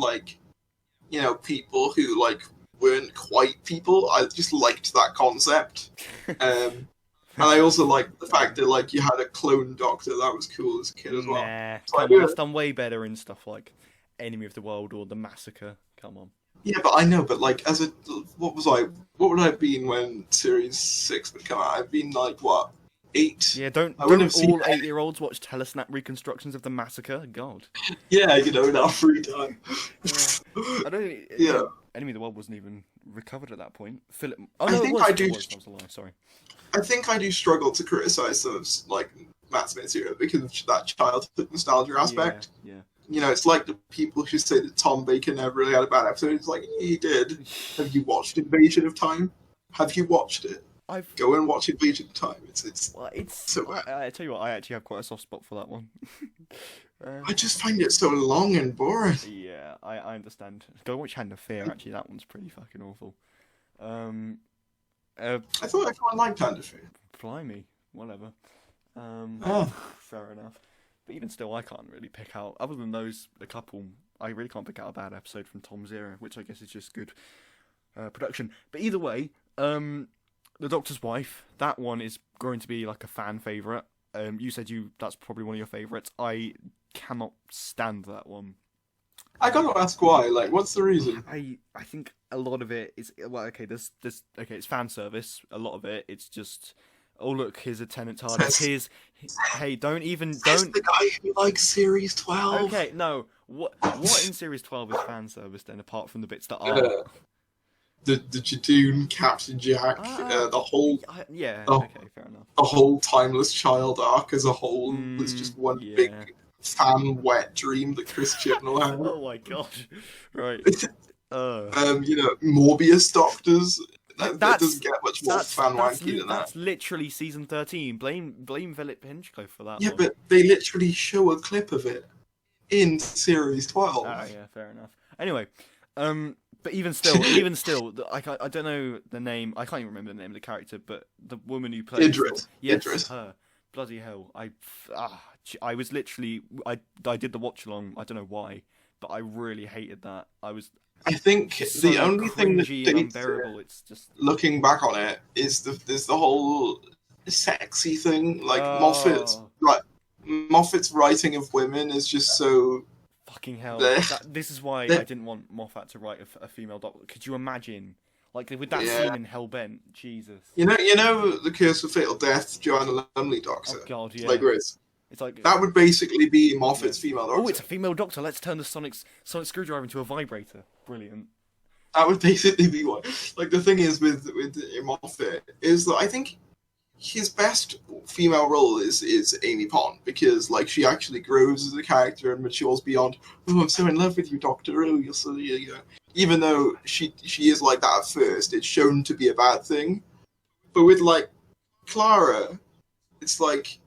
people who weren't quite people. I just liked that concept. And I also liked the fact that you had a clone doctor. That was cool as a kid as well. Nah, it's done way better in stuff like Enemy of the World or The Massacre. Come on. Yeah, but I know, but what would I have been when Series 6 would come out? I've been 8. Yeah, don't all 8-year-olds watch telesnap reconstructions of The Massacre? God. Yeah, in our free time. I don't. Yeah. Enemy of the World wasn't even recovered at that point. Philip. Oh no, I was a lie. Sorry. I think I do struggle to criticize those Matt Smith's era because of that childhood nostalgia aspect. Yeah. It's like the people who say that Tom Baker never really had a bad episode. It's like, he did. Have you watched Invasion of Time? Have you watched it? Go and watch Invasion of Time. I tell you what, I actually have quite a soft spot for that one. I just find it so long and boring. Yeah, I understand. Go watch Hand of Fear. Actually, that one's pretty fucking awful. I thought everyone liked Hand of Fear. Blimey, whatever. Fair enough. But even still, I can't really pick out, other than a couple. I really can't pick out a bad episode from Tom's era, which I guess is just good production. But either way, The Doctor's Wife, that one is going to be a fan favourite. You said that's probably one of your favourites. I cannot stand that one. I gotta ask why. What's the reason? I think a lot of it is it's fan service. A lot of it, it's just, oh look, here's a Tenant TARDIS. Hey, don't. The guy who likes Series 12. Okay, no. What in Series 12 is fan service then, apart from the bits that are? The Jadoon, Captain Jack, the whole... okay, fair enough. The whole Timeless Child arc as a whole was just one big fan wet dream that Chris Chibnall had. Oh my god. Right. Morbius Doctors. That doesn't get much more fan wanky than that. That's literally season 13. Blame Philip Hinchcliffe for that one. Yeah, but they literally show a clip of it in Series 12. Ah, yeah, fair enough. Anyway, but even still, I don't know the name. I can't even remember the name of the character, but the woman who plays Idris. Yes, her. Bloody hell! I was literally I did the watch along. I don't know why, but I really hated that. I think the only thing that unbearable. It's just looking back on it is there's the whole sexy thing. Moffat's writing of women is just so. Fucking hell! This is why I didn't want Moffat to write a female Doctor. Could you imagine, with that scene in Hellbent? Jesus. You know, the Curse of Fatal Death, Joanna Lumley Doctor. Oh God, yeah. It's that would basically be Moffat's female Doctor. Oh, it's a female Doctor. Let's turn the sonic screwdriver into a vibrator. Brilliant. That would basically be what. The thing is with Moffat is that I think his best female role is Amy Pond, because like she actually grows as a character and matures beyond. Oh, I'm so in love with you, Doctor. Oh, you're so even though she is like that at first, it's shown to be a bad thing. But with like Clara, it's like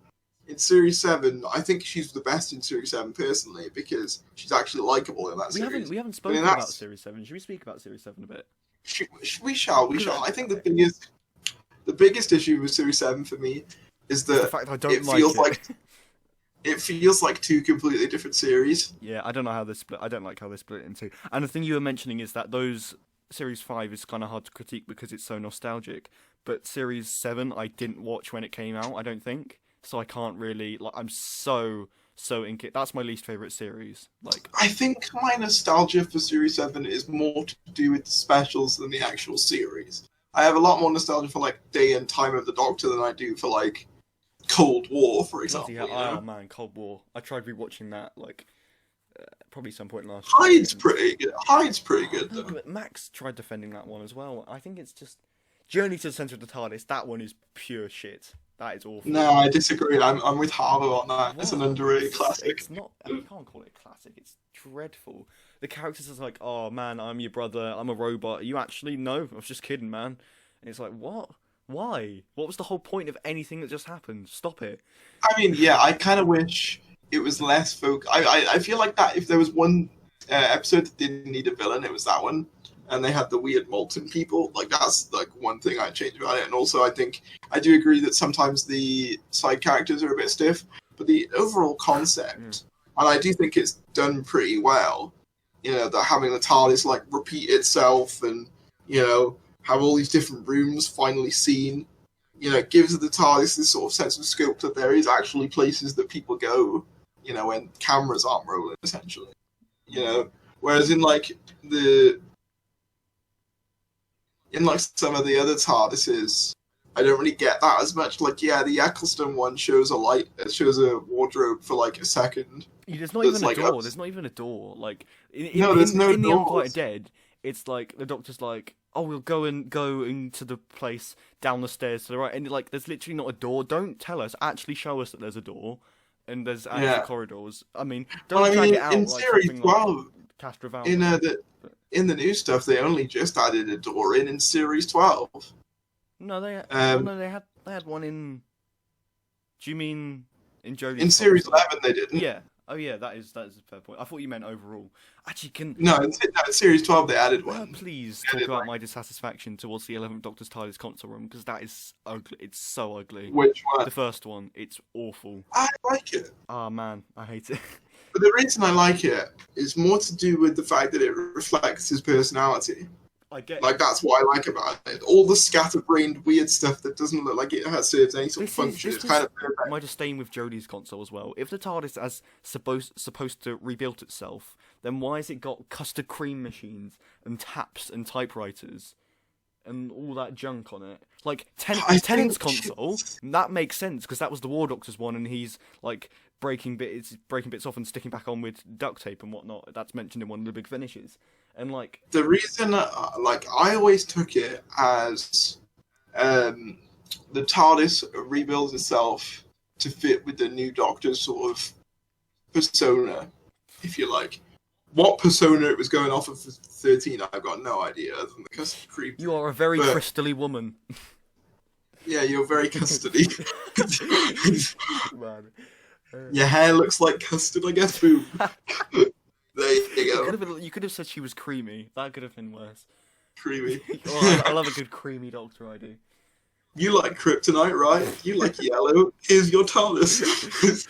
in Series 7, I think she's the best in Series 7 personally, because she's actually likable in that series. We haven't spoken about Series 7. Should we speak about Series 7 a bit? We shall. I think the thing is, the biggest issue with Series 7 for me is that the fact I don't feels like it feels like two completely different series. Yeah, I don't know how they split. I don't like how they split it into. And the thing you were mentioning is that those Series 5 is kind of hard to critique because it's so nostalgic. But Series 7 I didn't watch when it came out, I don't think. So I can't really I'm so that's my least favorite series. Like, I think my nostalgia for Series 7 is more to do with the specials than the actual series. I have a lot more nostalgia for like Day and Time of the Doctor than I do for like Cold War, for example. Oh man, Cold War. I tried rewatching that like probably some point last year. Hyde's pretty good though. But Max tried defending that one as well. I think it's just Journey to the Centre of the TARDIS. That one is pure shit. That is awful. No, I disagree. I'm with Harbour on that. What? It's an underrated classic. It's not. You can't call it a classic. It's dreadful. The characters are like, oh man, I'm your brother. I'm a robot. You actually no, I was just kidding, man. And it's like, what? Why? What was the whole point of anything that just happened? Stop it. I mean, yeah, I kind of wish it was less I feel like that if there was one episode that didn't need a villain, it was that one. And they had the weird molten people. Like, that's like one thing I'd change about it. And also, I think I do agree that sometimes the side characters are a bit stiff, but the overall concept, and I do think it's done pretty well. You know, that having the TARDIS like repeat itself, and have all these different rooms finally seen. It gives the TARDIS this sort of sense of scope that there is actually places that people go. When cameras aren't rolling, essentially. Whereas in like some of the other TARDISes, I don't really get that as much. Like, yeah, the Eccleston one shows a wardrobe for like a second. There's not even a door. There's not even a door. Like, there's no in The Unquiet Dead, it's like the Doctor's like, oh, we'll go into the place down the stairs to the right, and like, there's literally not a door. Don't tell us. Actually, show us that there's a door, and there's corridors. I mean, don't drag it out in like Series something 12, like Castroval. In the new stuff, they only just added a door in Series 12. No, they had one in. Do you mean in Jodie's? In Series 11, they didn't. Yeah. Oh yeah, that is a fair point. I thought you meant overall. Actually, No, in Series 12 they added one. Please talk about my dissatisfaction towards the 11th Doctor's TARDIS console room, because that is ugly. It's so ugly. Which one? The first one. It's awful. I like it. Oh man, I hate it. But the reason I like it is more to do with the fact that it reflects his personality. I get like, that's what I like about it. All the scatterbrained weird stuff that doesn't look like it serves any sort of function. It's kind of perfect. My disdain with Jodie's console as well. If the TARDIS is supposed to rebuild itself, then why has it got custard cream machines and taps and typewriters and all that junk on it? Like, Tennant's console, that makes sense, because that was the War Doctor's one, and he's like breaking bits off and sticking back on with duct tape and whatnot. That's mentioned in one of the big finishes. And like, the reason, I always took it as the TARDIS rebuilds itself to fit with the new Doctor's sort of persona, if you like. What persona it was going off of for 13, I've got no idea, other than the custard cream. You are a very crystally woman. Yeah, you're very custody. Man. Your hair looks like custard, I guess. Boom. There you go. You could have said she was creamy. That could have been worse. Creamy. Well, I love a good creamy Doctor, I do. You like kryptonite, right? You like yellow. Here's your TARDIS.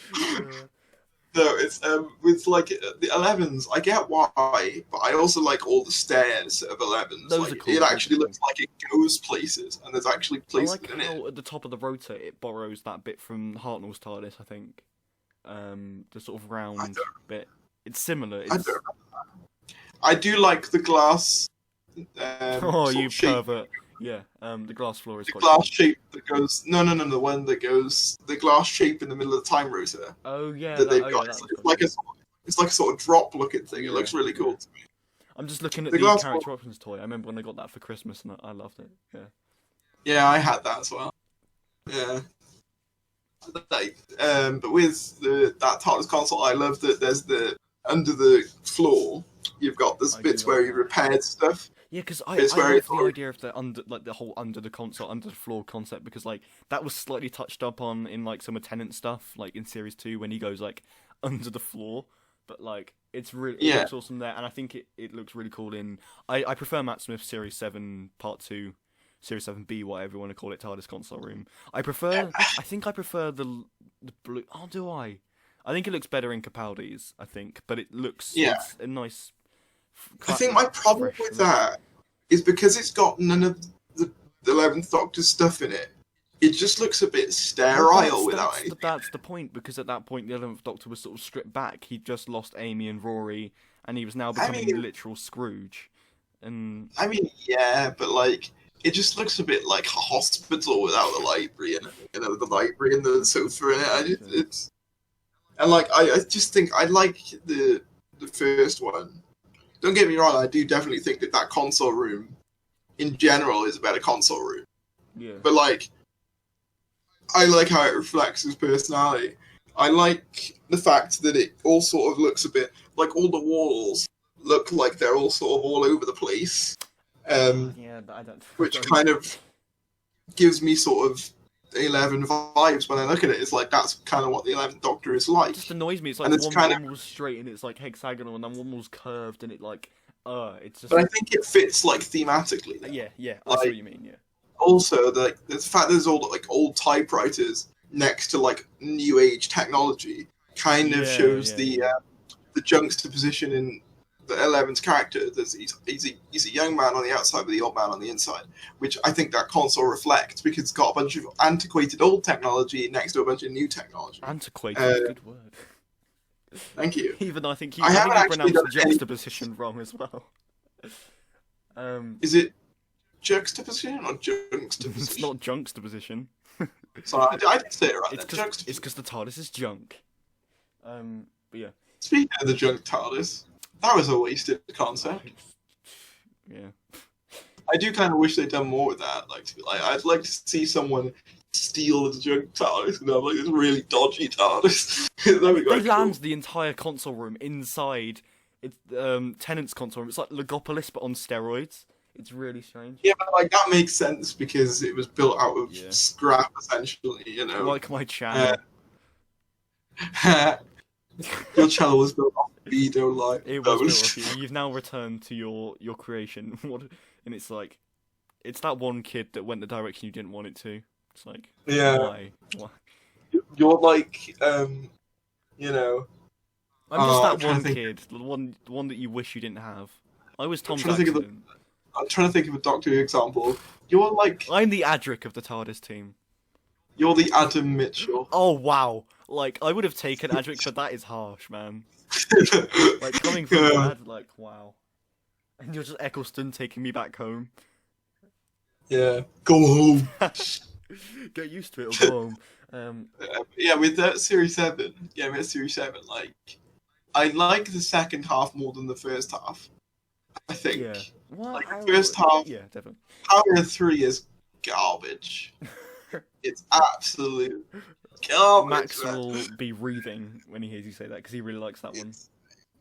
No, it's like the 11s. I get why, but I also like all the stairs of 11s. Those are cool. It actually looks like it goes places, and there's actually places in it. I like how at the top of the rotor it borrows that bit from Hartnell's TARDIS, I think. The sort of round bit. It's similar. I do like the glass. Oh, you pervert! Yeah, the glass floor is the quite glass cool. shape that goes. No, the one that goes. The glass shape in the middle of the time rotor. Oh yeah, they've got. It's like a sort of drop looking thing. It looks really cool to me. I'm just looking at the character options toy. I remember when I got that for Christmas, and I loved it. Yeah. Yeah, I had that as well. Yeah. But with that TARDIS console, I love that there's the under the floor. You've got this I do bits like where you that. repaired stuff. Yeah, because I Bits where love it's the idea of the under like the whole under the console, under the floor concept because like that was slightly touched up on in like some of Tennant stuff, like in series 2 when he goes like under the floor. But like it yeah, looks awesome there, and I think it looks really cool in. I prefer Matt Smith's Series 7 Part 2, Series 7B, whatever you want to call it, TARDIS console room. I think I prefer the blue. Oh, do I? I think it looks better in Capaldi's. I think, but yeah. it's a nice. I think my problem Fresh with look. that is because it's got none of the 11th Doctor's stuff in it. It just looks a bit sterile without anything. That's the point, because at that point the 11th Doctor was sort of stripped back. He'd just lost Amy and Rory, and he was now I becoming mean, literal Scrooge. And yeah, but like it just looks a bit like a hospital without the library and the library and the sofa in it. It's and like I just think I like the first one. Don't get me wrong, I do definitely think that console room in general is a better console room. yeah, But like I like how it reflects his personality. I like the fact that it all sort of looks a bit like all the walls look like they're all sort of all over the place. yeah, I don't. Which kind of gives me sort of 11 vibes when I look at it. It's like that's kind of what the 11th Doctor is like. It just annoys me. It's like And it's one was straight and it's like hexagonal, and then one was curved and it's just. But I think it fits like thematically. Though. Yeah, I like, see what you mean. Yeah. Also, the fact there's all like old typewriters next to like new age technology kind of shows the juxtaposition in the 11's character. He's a young man on the outside with the old man on the inside, which I think that console reflects because it's got a bunch of antiquated old technology next to a bunch of new technology. Antiquated, good word. Thank you. Even I think you actually pronounced juxtaposition wrong as well. Is it juxtaposition or juxtaposition? It's not juxtaposition. Sorry, I didn't say it right. It's because the TARDIS is junk. But yeah. Speaking of the junk TARDIS, that was a wasted concept. Yeah. I do kind of wish they'd done more with that. I'd like to see someone steal the junk TARDIS and have like this really dodgy TARDIS. They land the entire console room inside it's Tennant's console room. It's like Legopolis but on steroids. It's really strange. Yeah, but like that makes sense because it was built out of scrap, essentially. You know, like my channel. Your channel was built off Vito Live. It was built off you. You've now returned to your creation. And it's like, it's that one kid that went the direction you didn't want it to. It's like, why? You're like, you know. I'm just that one kid, the one that you wish you didn't have. I was Tom's accident. I'm trying to think of a Doctor Who example. You're like... I'm the Adric of the TARDIS team. You're the Adam Mitchell. Oh, wow. Like, I would have taken Adric, but that is harsh, man. Like, coming from Dad, like, wow. And you're just Eccleston taking me back home. Yeah. Go home. Get used to it or go home. Yeah, with Series 7. Yeah, with Series 7, like... I like the second half more than the first half. I think. Yeah. Well, like the first half. Yeah, definitely. Power 3 is garbage. It's absolute garbage. Max will be breathing when he hears you say that because he really likes that one.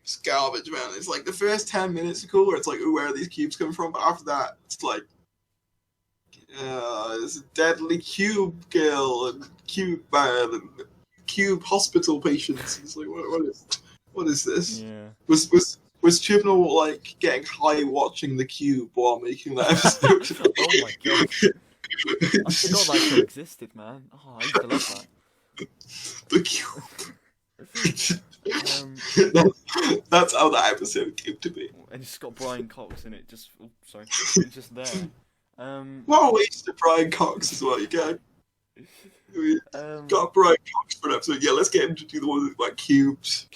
It's garbage, man. It's like the first 10 minutes are cool where it's like, ooh, where are these cubes coming from? But after that, it's like, there's a deadly cube girl and cube man and cube hospital patients. It's like, what is this? Yeah. Was Chibnall like getting high watching the cube while making that episode? Oh my god. I forgot that show existed, man. Oh, I used to love that. The cube. That's how that episode came to be. And it's got Brian Cox in it. It's just there. What a waste of Brian Cox as well. You got Brian Cox for an episode. Yeah, let's get him to do the one with like cubes.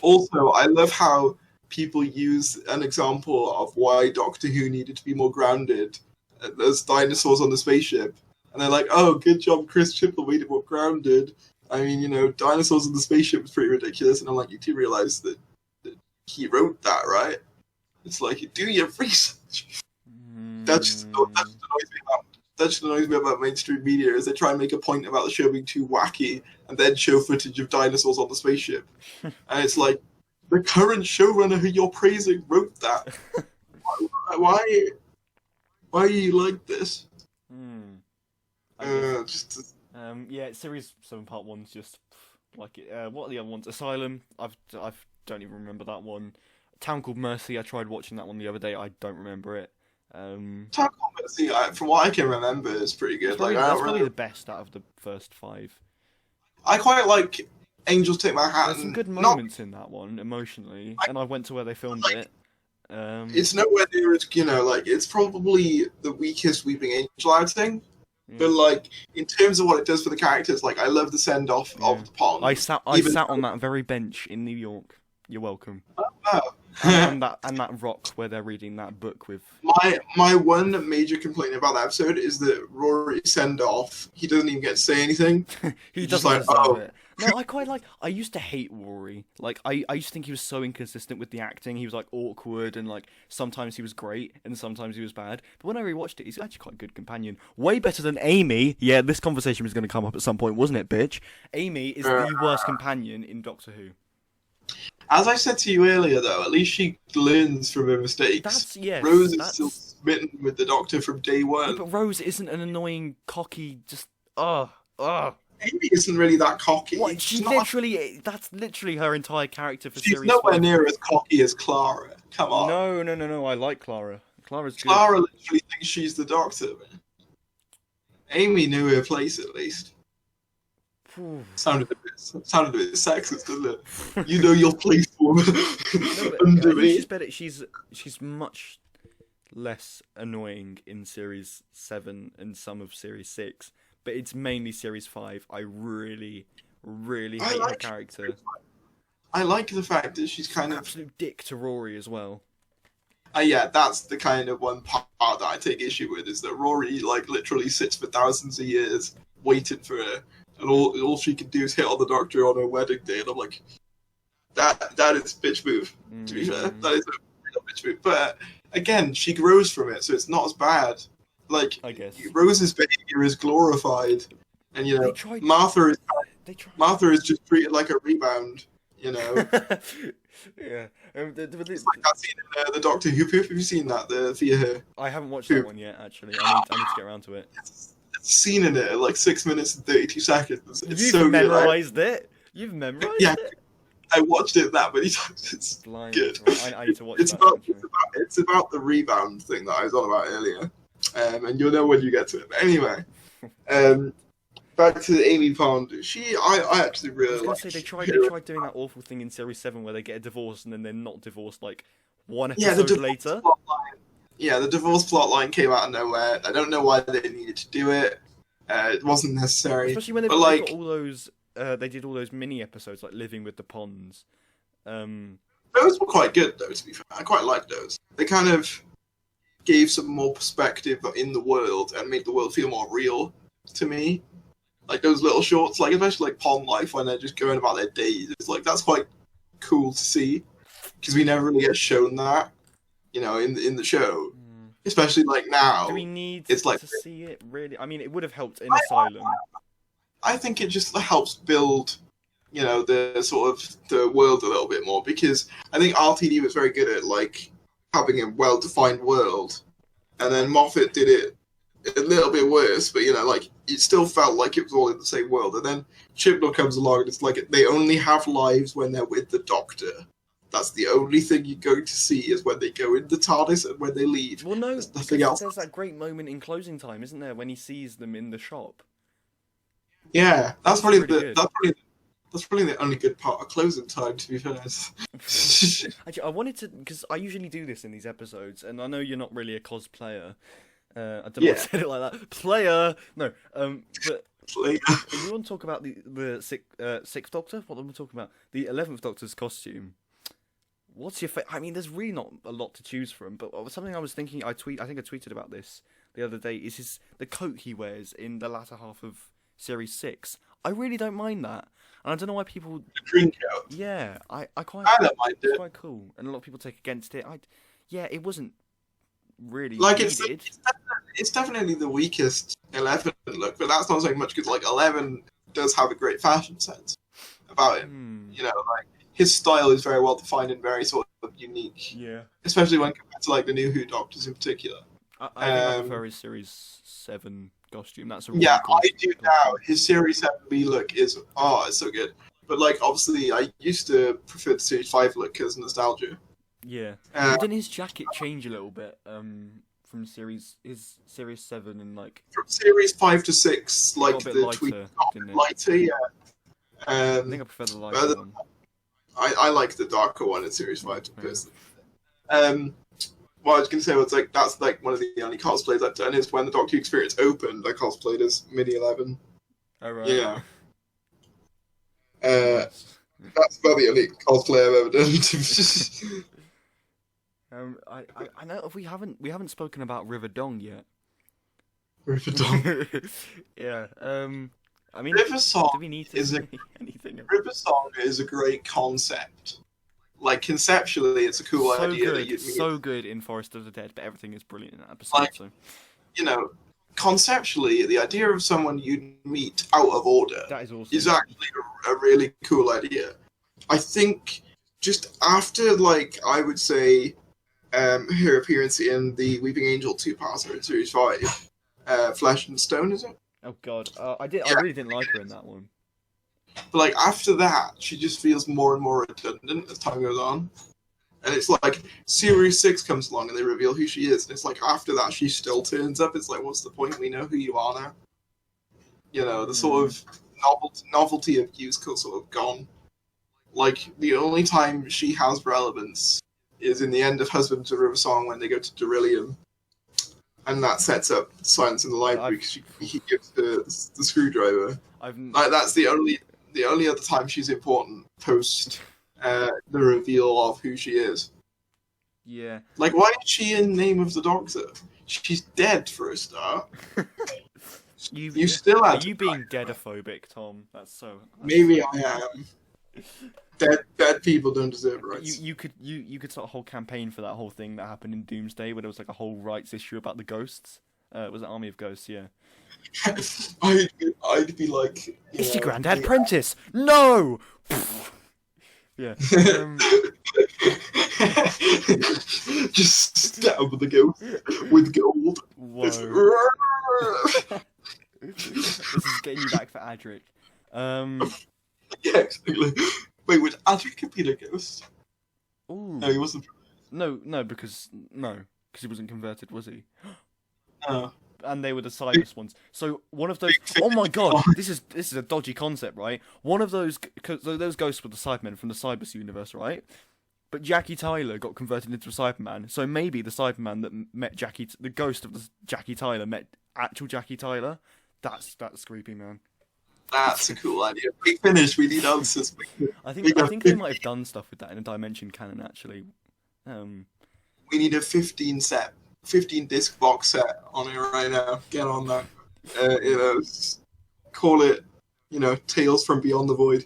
Also, I love how people use an example of why Doctor Who needed to be more grounded. There's dinosaurs on the spaceship. And they're like, oh, good job, Chris Chibnall made it more grounded. I mean, you know, dinosaurs on the spaceship was pretty ridiculous. And I'm like, you do realise that he wrote that, right? It's like, you do your research. That just annoys me about that just annoys me about mainstream media is they try and make a point about the show being too wacky and then show footage of dinosaurs on the spaceship. And it's like, the current showrunner who you're praising wrote that. Why are you like this? Yeah, Series 7 Part 1's just like it. What are the other ones? Asylum, I don't even remember that one. Town Called Mercy, I tried watching that one the other day, I don't remember it. Town Called Mercy, from what I can remember, is pretty good. That's probably the best out of the first 5. I quite like Angels Take Manhattan. There's some good moments in that one, emotionally, and I went to where they filmed it. It's nowhere near as, it's probably the weakest Weeping Angel outing. But in terms of what it does for the characters, I love the send off of the pond. I sat on that very bench in New York. You're welcome. Oh. and that rock where they're reading that book with. My one major complaint about that episode is that Rory send off. He doesn't even get to say anything. He doesn't deserve it. No, I used to hate Rory. I used to think he was so inconsistent with the acting. He was awkward and sometimes he was great and sometimes he was bad. But when I rewatched it, he's actually quite a good companion. Way better than Amy. Yeah, this conversation was going to come up at some point, wasn't it, bitch? Amy is the worst companion in Doctor Who. As I said to you earlier, though, at least she learns from her mistakes. Rose is still smitten with the Doctor from day one. Yeah, but Rose isn't an annoying, cocky, just Amy isn't really that cocky. What? That's literally her entire character for She's series. Nowhere 4. near as cocky as Clara. Come on. No. I like Clara. Clara's good. Clara literally thinks she's the Doctor, man. Amy knew her place at least. Sounded a bit sexist, doesn't it? You know your place, woman. Under me. She's better. She's much less annoying in Series 7 and some of Series 6, but it's mainly Series 5. I really hate her character. I like the fact that she's kind of absolute dick to Rory as well. Yeah, that's the kind of one part that I take issue with, is that Rory literally sits for thousands of years waiting for her. And all she can do is hit on the Doctor on her wedding day, and I'm like, that is a bitch move. To be fair, that is a real bitch move. But again, she grows from it, so it's not as bad. I guess Rose's behavior is glorified, and Martha is just treated like a rebound. Yeah. It's like that scene in the Doctor Who poop. Have you seen that? The Thea? I haven't watched that one yet. Actually, I need to get around to it. Scene in it 6 minutes and 32 seconds. You've memorized it. You've memorized it. I watched it that many times. It's good. I need to watch it's about the rebound thing that I was on about earlier, and you'll know when you get to it. But anyway, back to the Amy Pond. I actually really like. They tried doing that awful thing in Series 7 where they get a divorce and then they're not divorced one episode later. Yeah, the divorce plotline came out of nowhere. I don't know why they needed to do it. It wasn't necessary. Especially when they got all those. They did all those mini episodes like Living with the Ponds. Those were quite good, though. To be fair, I quite liked those. They kind of gave some more perspective in the world and made the world feel more real to me. Those little shorts, especially Pond Life when they're just going about their days. It's that's quite cool to see because we never really get shown that. In the show, especially now. Do we need to see it really? I mean, it would have helped in Asylum. I think it just helps build, the sort of the world a little bit more, because I think RTD was very good at having a well-defined world, and then Moffat did it a little bit worse, but it still felt like it was all in the same world. And then Chibnall comes along and it's they only have lives when they're with the Doctor. That's the only thing you're going to see is when they go in the TARDIS and when they leave. Well, no, there's nothing else. There's that great moment in Closing Time, isn't there, when he sees them in the shop? Yeah, that's probably the only good part of Closing Time, to be fair. Actually, I wanted to, because I usually do this in these episodes, and I know you're not really a cosplayer. I don't know why I said it like that. Player! No, but... If you want to talk about the Sixth Doctor, what am I talking about? The 11th Doctor's costume. What's your favorite? I mean, there's really not a lot to choose from, but something I was thinking, I think I tweeted about this the other day, is the coat he wears in the latter half of Series 6. I really don't mind that. And I don't know why people... The green coat? Yeah, I quite... I don't mind it. It's quite cool. And a lot of people take against it. It wasn't really needed. it's definitely the weakest 11 look, but that's not saying much because like 11 does have a great fashion sense about him. You know, like his style is very well defined and very sort of unique. Yeah. Especially when compared to like the New Who Doctors in particular. I think I prefer his Series 7 costume. That's a really Yeah, cool I do now. His Series 7B look is it's so good. But like obviously, I used to prefer the Series 5 look because nostalgia. Yeah. But didn't his jacket change a little bit? From his Series 7 and like From Series 5 to 6, like got a bit the lighter, tweed didn't it? lighter, yeah. I think I prefer the lighter one. I like the darker one in Series 5 personally. What I was going to say was like that's like one of the only cosplays I've done is when the Doctor Who Experience opened. I cosplayed as Midi 11. Oh right. Yeah. That's about the only cosplay I've ever done. I know we haven't spoken about River Dong yet. River Dong. Yeah. I mean, River Song do we need to say anything? River Song is a great concept. Like conceptually, it's a cool idea. Good, so good in Forest of the Dead, but everything is brilliant in that episode. Like, so. You know, conceptually, the idea of someone you meet out of order That is awesome. is actually a really cool idea. I think just after, like, I would say, her appearance in the Weeping Angel 2-parter in Series 5, Flesh and Stone, is it? Oh god, I really didn't like her in that one. But like after that, she just feels more and more redundant as time goes on. And it's like Series 6 comes along and they reveal who she is, and it's like after that she still turns up. It's like, what's the point? We know who you are now. You know, the sort of novelty of you's sort of gone. Like the only time she has relevance is in the end of Husband to River Song when they go to Beryllium. And that sets up Silence in the Library because he gives the screwdriver. Like that's the only other time she's important post the reveal of who she is. Yeah. Like, why is she in Name of the Doctor? She's dead for a start. You still are have you being deadophobic, Tom? That's maybe I am. Dead people don't deserve rights. You could start a whole campaign for that whole thing that happened in Doomsday, where there was like a whole rights issue about the ghosts. Was it Army of Ghosts? Yeah. I'd be like, it's your granddad Prentice. No. Yeah. Just stab the ghost with gold. Whoa. This is getting you back for Adric. Yeah, exactly. Wait, would Adric be the ghost? Ooh. No, he wasn't. No, because he wasn't converted, was he? No. And they were the Cybers ones. So one of those. Oh my god, this is a dodgy concept, right? One of those ghosts were the Cybermen from the Cybers universe, right? But Jackie Tyler got converted into a Cyberman, so maybe the Cyberman that met the ghost of the Jackie Tyler met actual Jackie Tyler. That's creepy, man. That's a cool idea. We finished. We need answers. I think they might have done stuff with that in a Dimension canon, actually. We need a 15 disc box set on it right now. Get on that. Call it, Tales from Beyond the Void.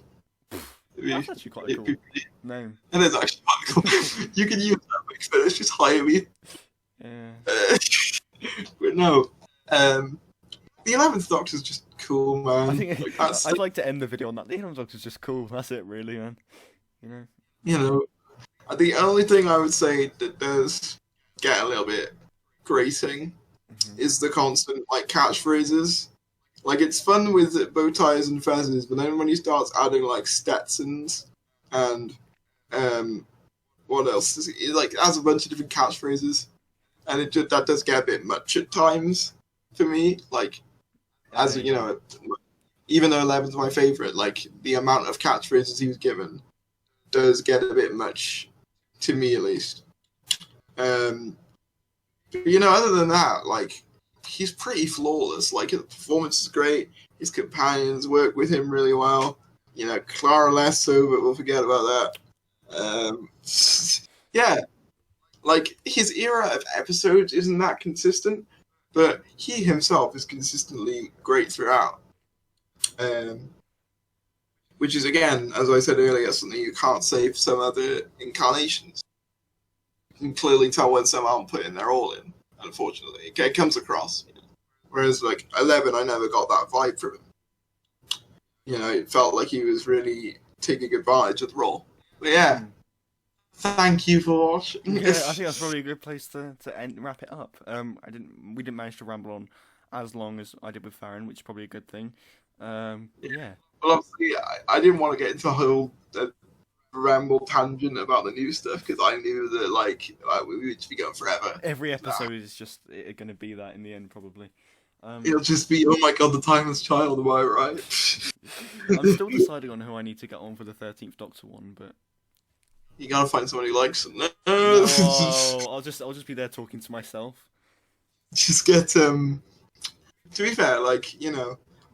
That's actually quite a cool name. It is actually quite cool. You can use that mix, but it's just hire me. Yeah. But no. The 11th Doctor's just cool, man. I think I'd like to end the video on that. The 11th Doctor's just cool. That's it, really, man. The only thing I would say that does get a little bit grating is the constant catchphrases. Like, it's fun with bow ties and fezzes, but then when he starts adding Stetsons and what else? It adds a bunch of different catchphrases, and that does get a bit much at times for me. Even though 11's my favorite, the amount of catchphrases he was given does get a bit much to me, at least. But, other than that, he's pretty flawless. His performance is great. His companions work with him really well. Clara less so, but we'll forget about that. Yeah. His era of episodes isn't that consistent, but he himself is consistently great throughout. Which is, again, as I said earlier, something you can't say for some other incarnations. You can clearly tell when some aren't putting their all in. unfortunately. It comes across. Whereas, like, 11, I never got that vibe from him. It felt like he was really taking advantage of the role. But yeah, thank you for watching. Yeah, I think that's probably a good place to wrap it up. We didn't manage to ramble on as long as I did with Farron, which is probably a good thing. Yeah. Well, obviously, I didn't want to get into a whole ramble tangent about the new stuff because I knew that like we would just be going forever. Every episode is just going to be that in the end, probably. It'll just be, oh my god, the timeless child, am I right? I'm still deciding on who I need to get on for the 13th Doctor one, but you gotta find someone who likes it. No, I'll just be there talking to myself. Just get to be fair, like,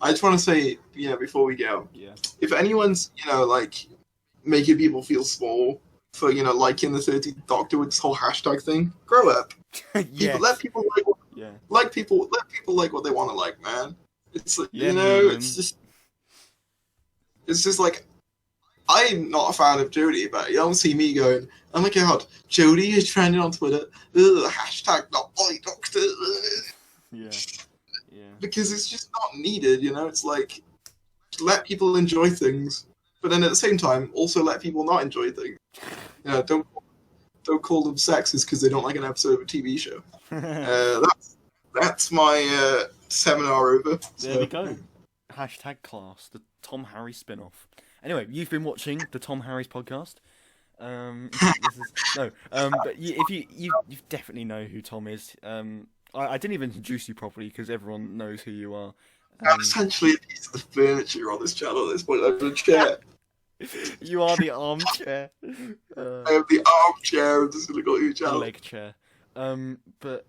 I just want to say, before we go, if anyone's, like, making people feel small for, liking the 13th Doctor with this whole hashtag thing, grow up. Yes. Let people let people like what they want to like, man. It's like, it's just like, I'm not a fan of Jodie, but you don't see me going, oh my god, Jodie is trending on Twitter, hashtag not my Doctor. Yeah. Because it's just not needed, it's like, let people enjoy things, but then at the same time, also let people not enjoy things. Don't call them sexist because they don't like an episode of a TV show. That's my seminar over. There we go. Hashtag class, the Tom Harris spin-off. Anyway, you've been watching the Tom Harris podcast. But if you definitely know who Tom is. I didn't even introduce you properly because everyone knows who you are. I'm essentially a piece of the furniture on this channel at this point. I'm a chair. You are the armchair. I am the armchair of the Cynical channel. Leg chair. But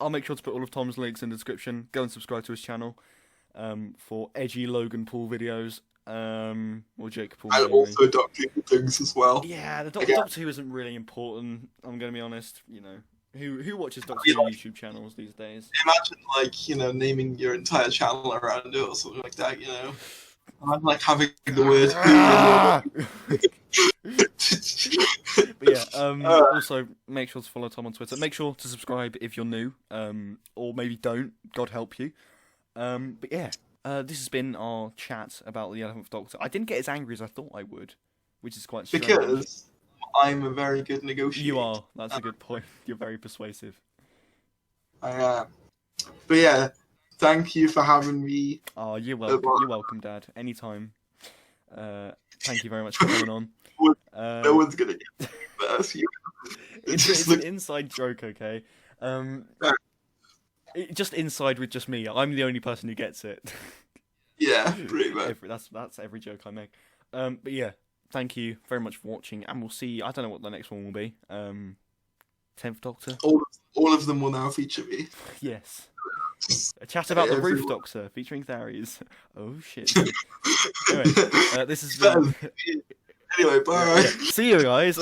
I'll make sure to put all of Tom's links in the description. Go and subscribe to his channel for edgy Logan Paul videos. Or Jake Paul. And also Doctor Who things as well. Yeah, the Doctor Who isn't really important. I'm gonna be honest. Who watches Doctor Who YouTube channels these days? Imagine naming your entire channel around it or something like that. I'm like having the word But yeah, also make sure to follow Tom on Twitter. Make sure to subscribe if you're new, or maybe don't. God help you. But yeah, this has been our chat about the 11th Doctor. I didn't get as angry as I thought I would, which is quite strange. Because I'm a very good negotiator. You are. That's a good point. You're very persuasive. I am. But yeah, thank you for having me. Oh, you're welcome. You're welcome, Dad. Anytime. Thank you very much for coming on. No one's gonna get first. It's an inside joke, okay? Just inside with just me. I'm the only person who gets it. Yeah, pretty much. That's every joke I make. But yeah, thank you very much for watching, and we'll see. I don't know what the next one will be. 10th Doctor. All of them will now feature me. Yes. A chat about the Roof Doctor featuring Tharries. Oh shit. Anyway, this is Anyway, bye. See you guys.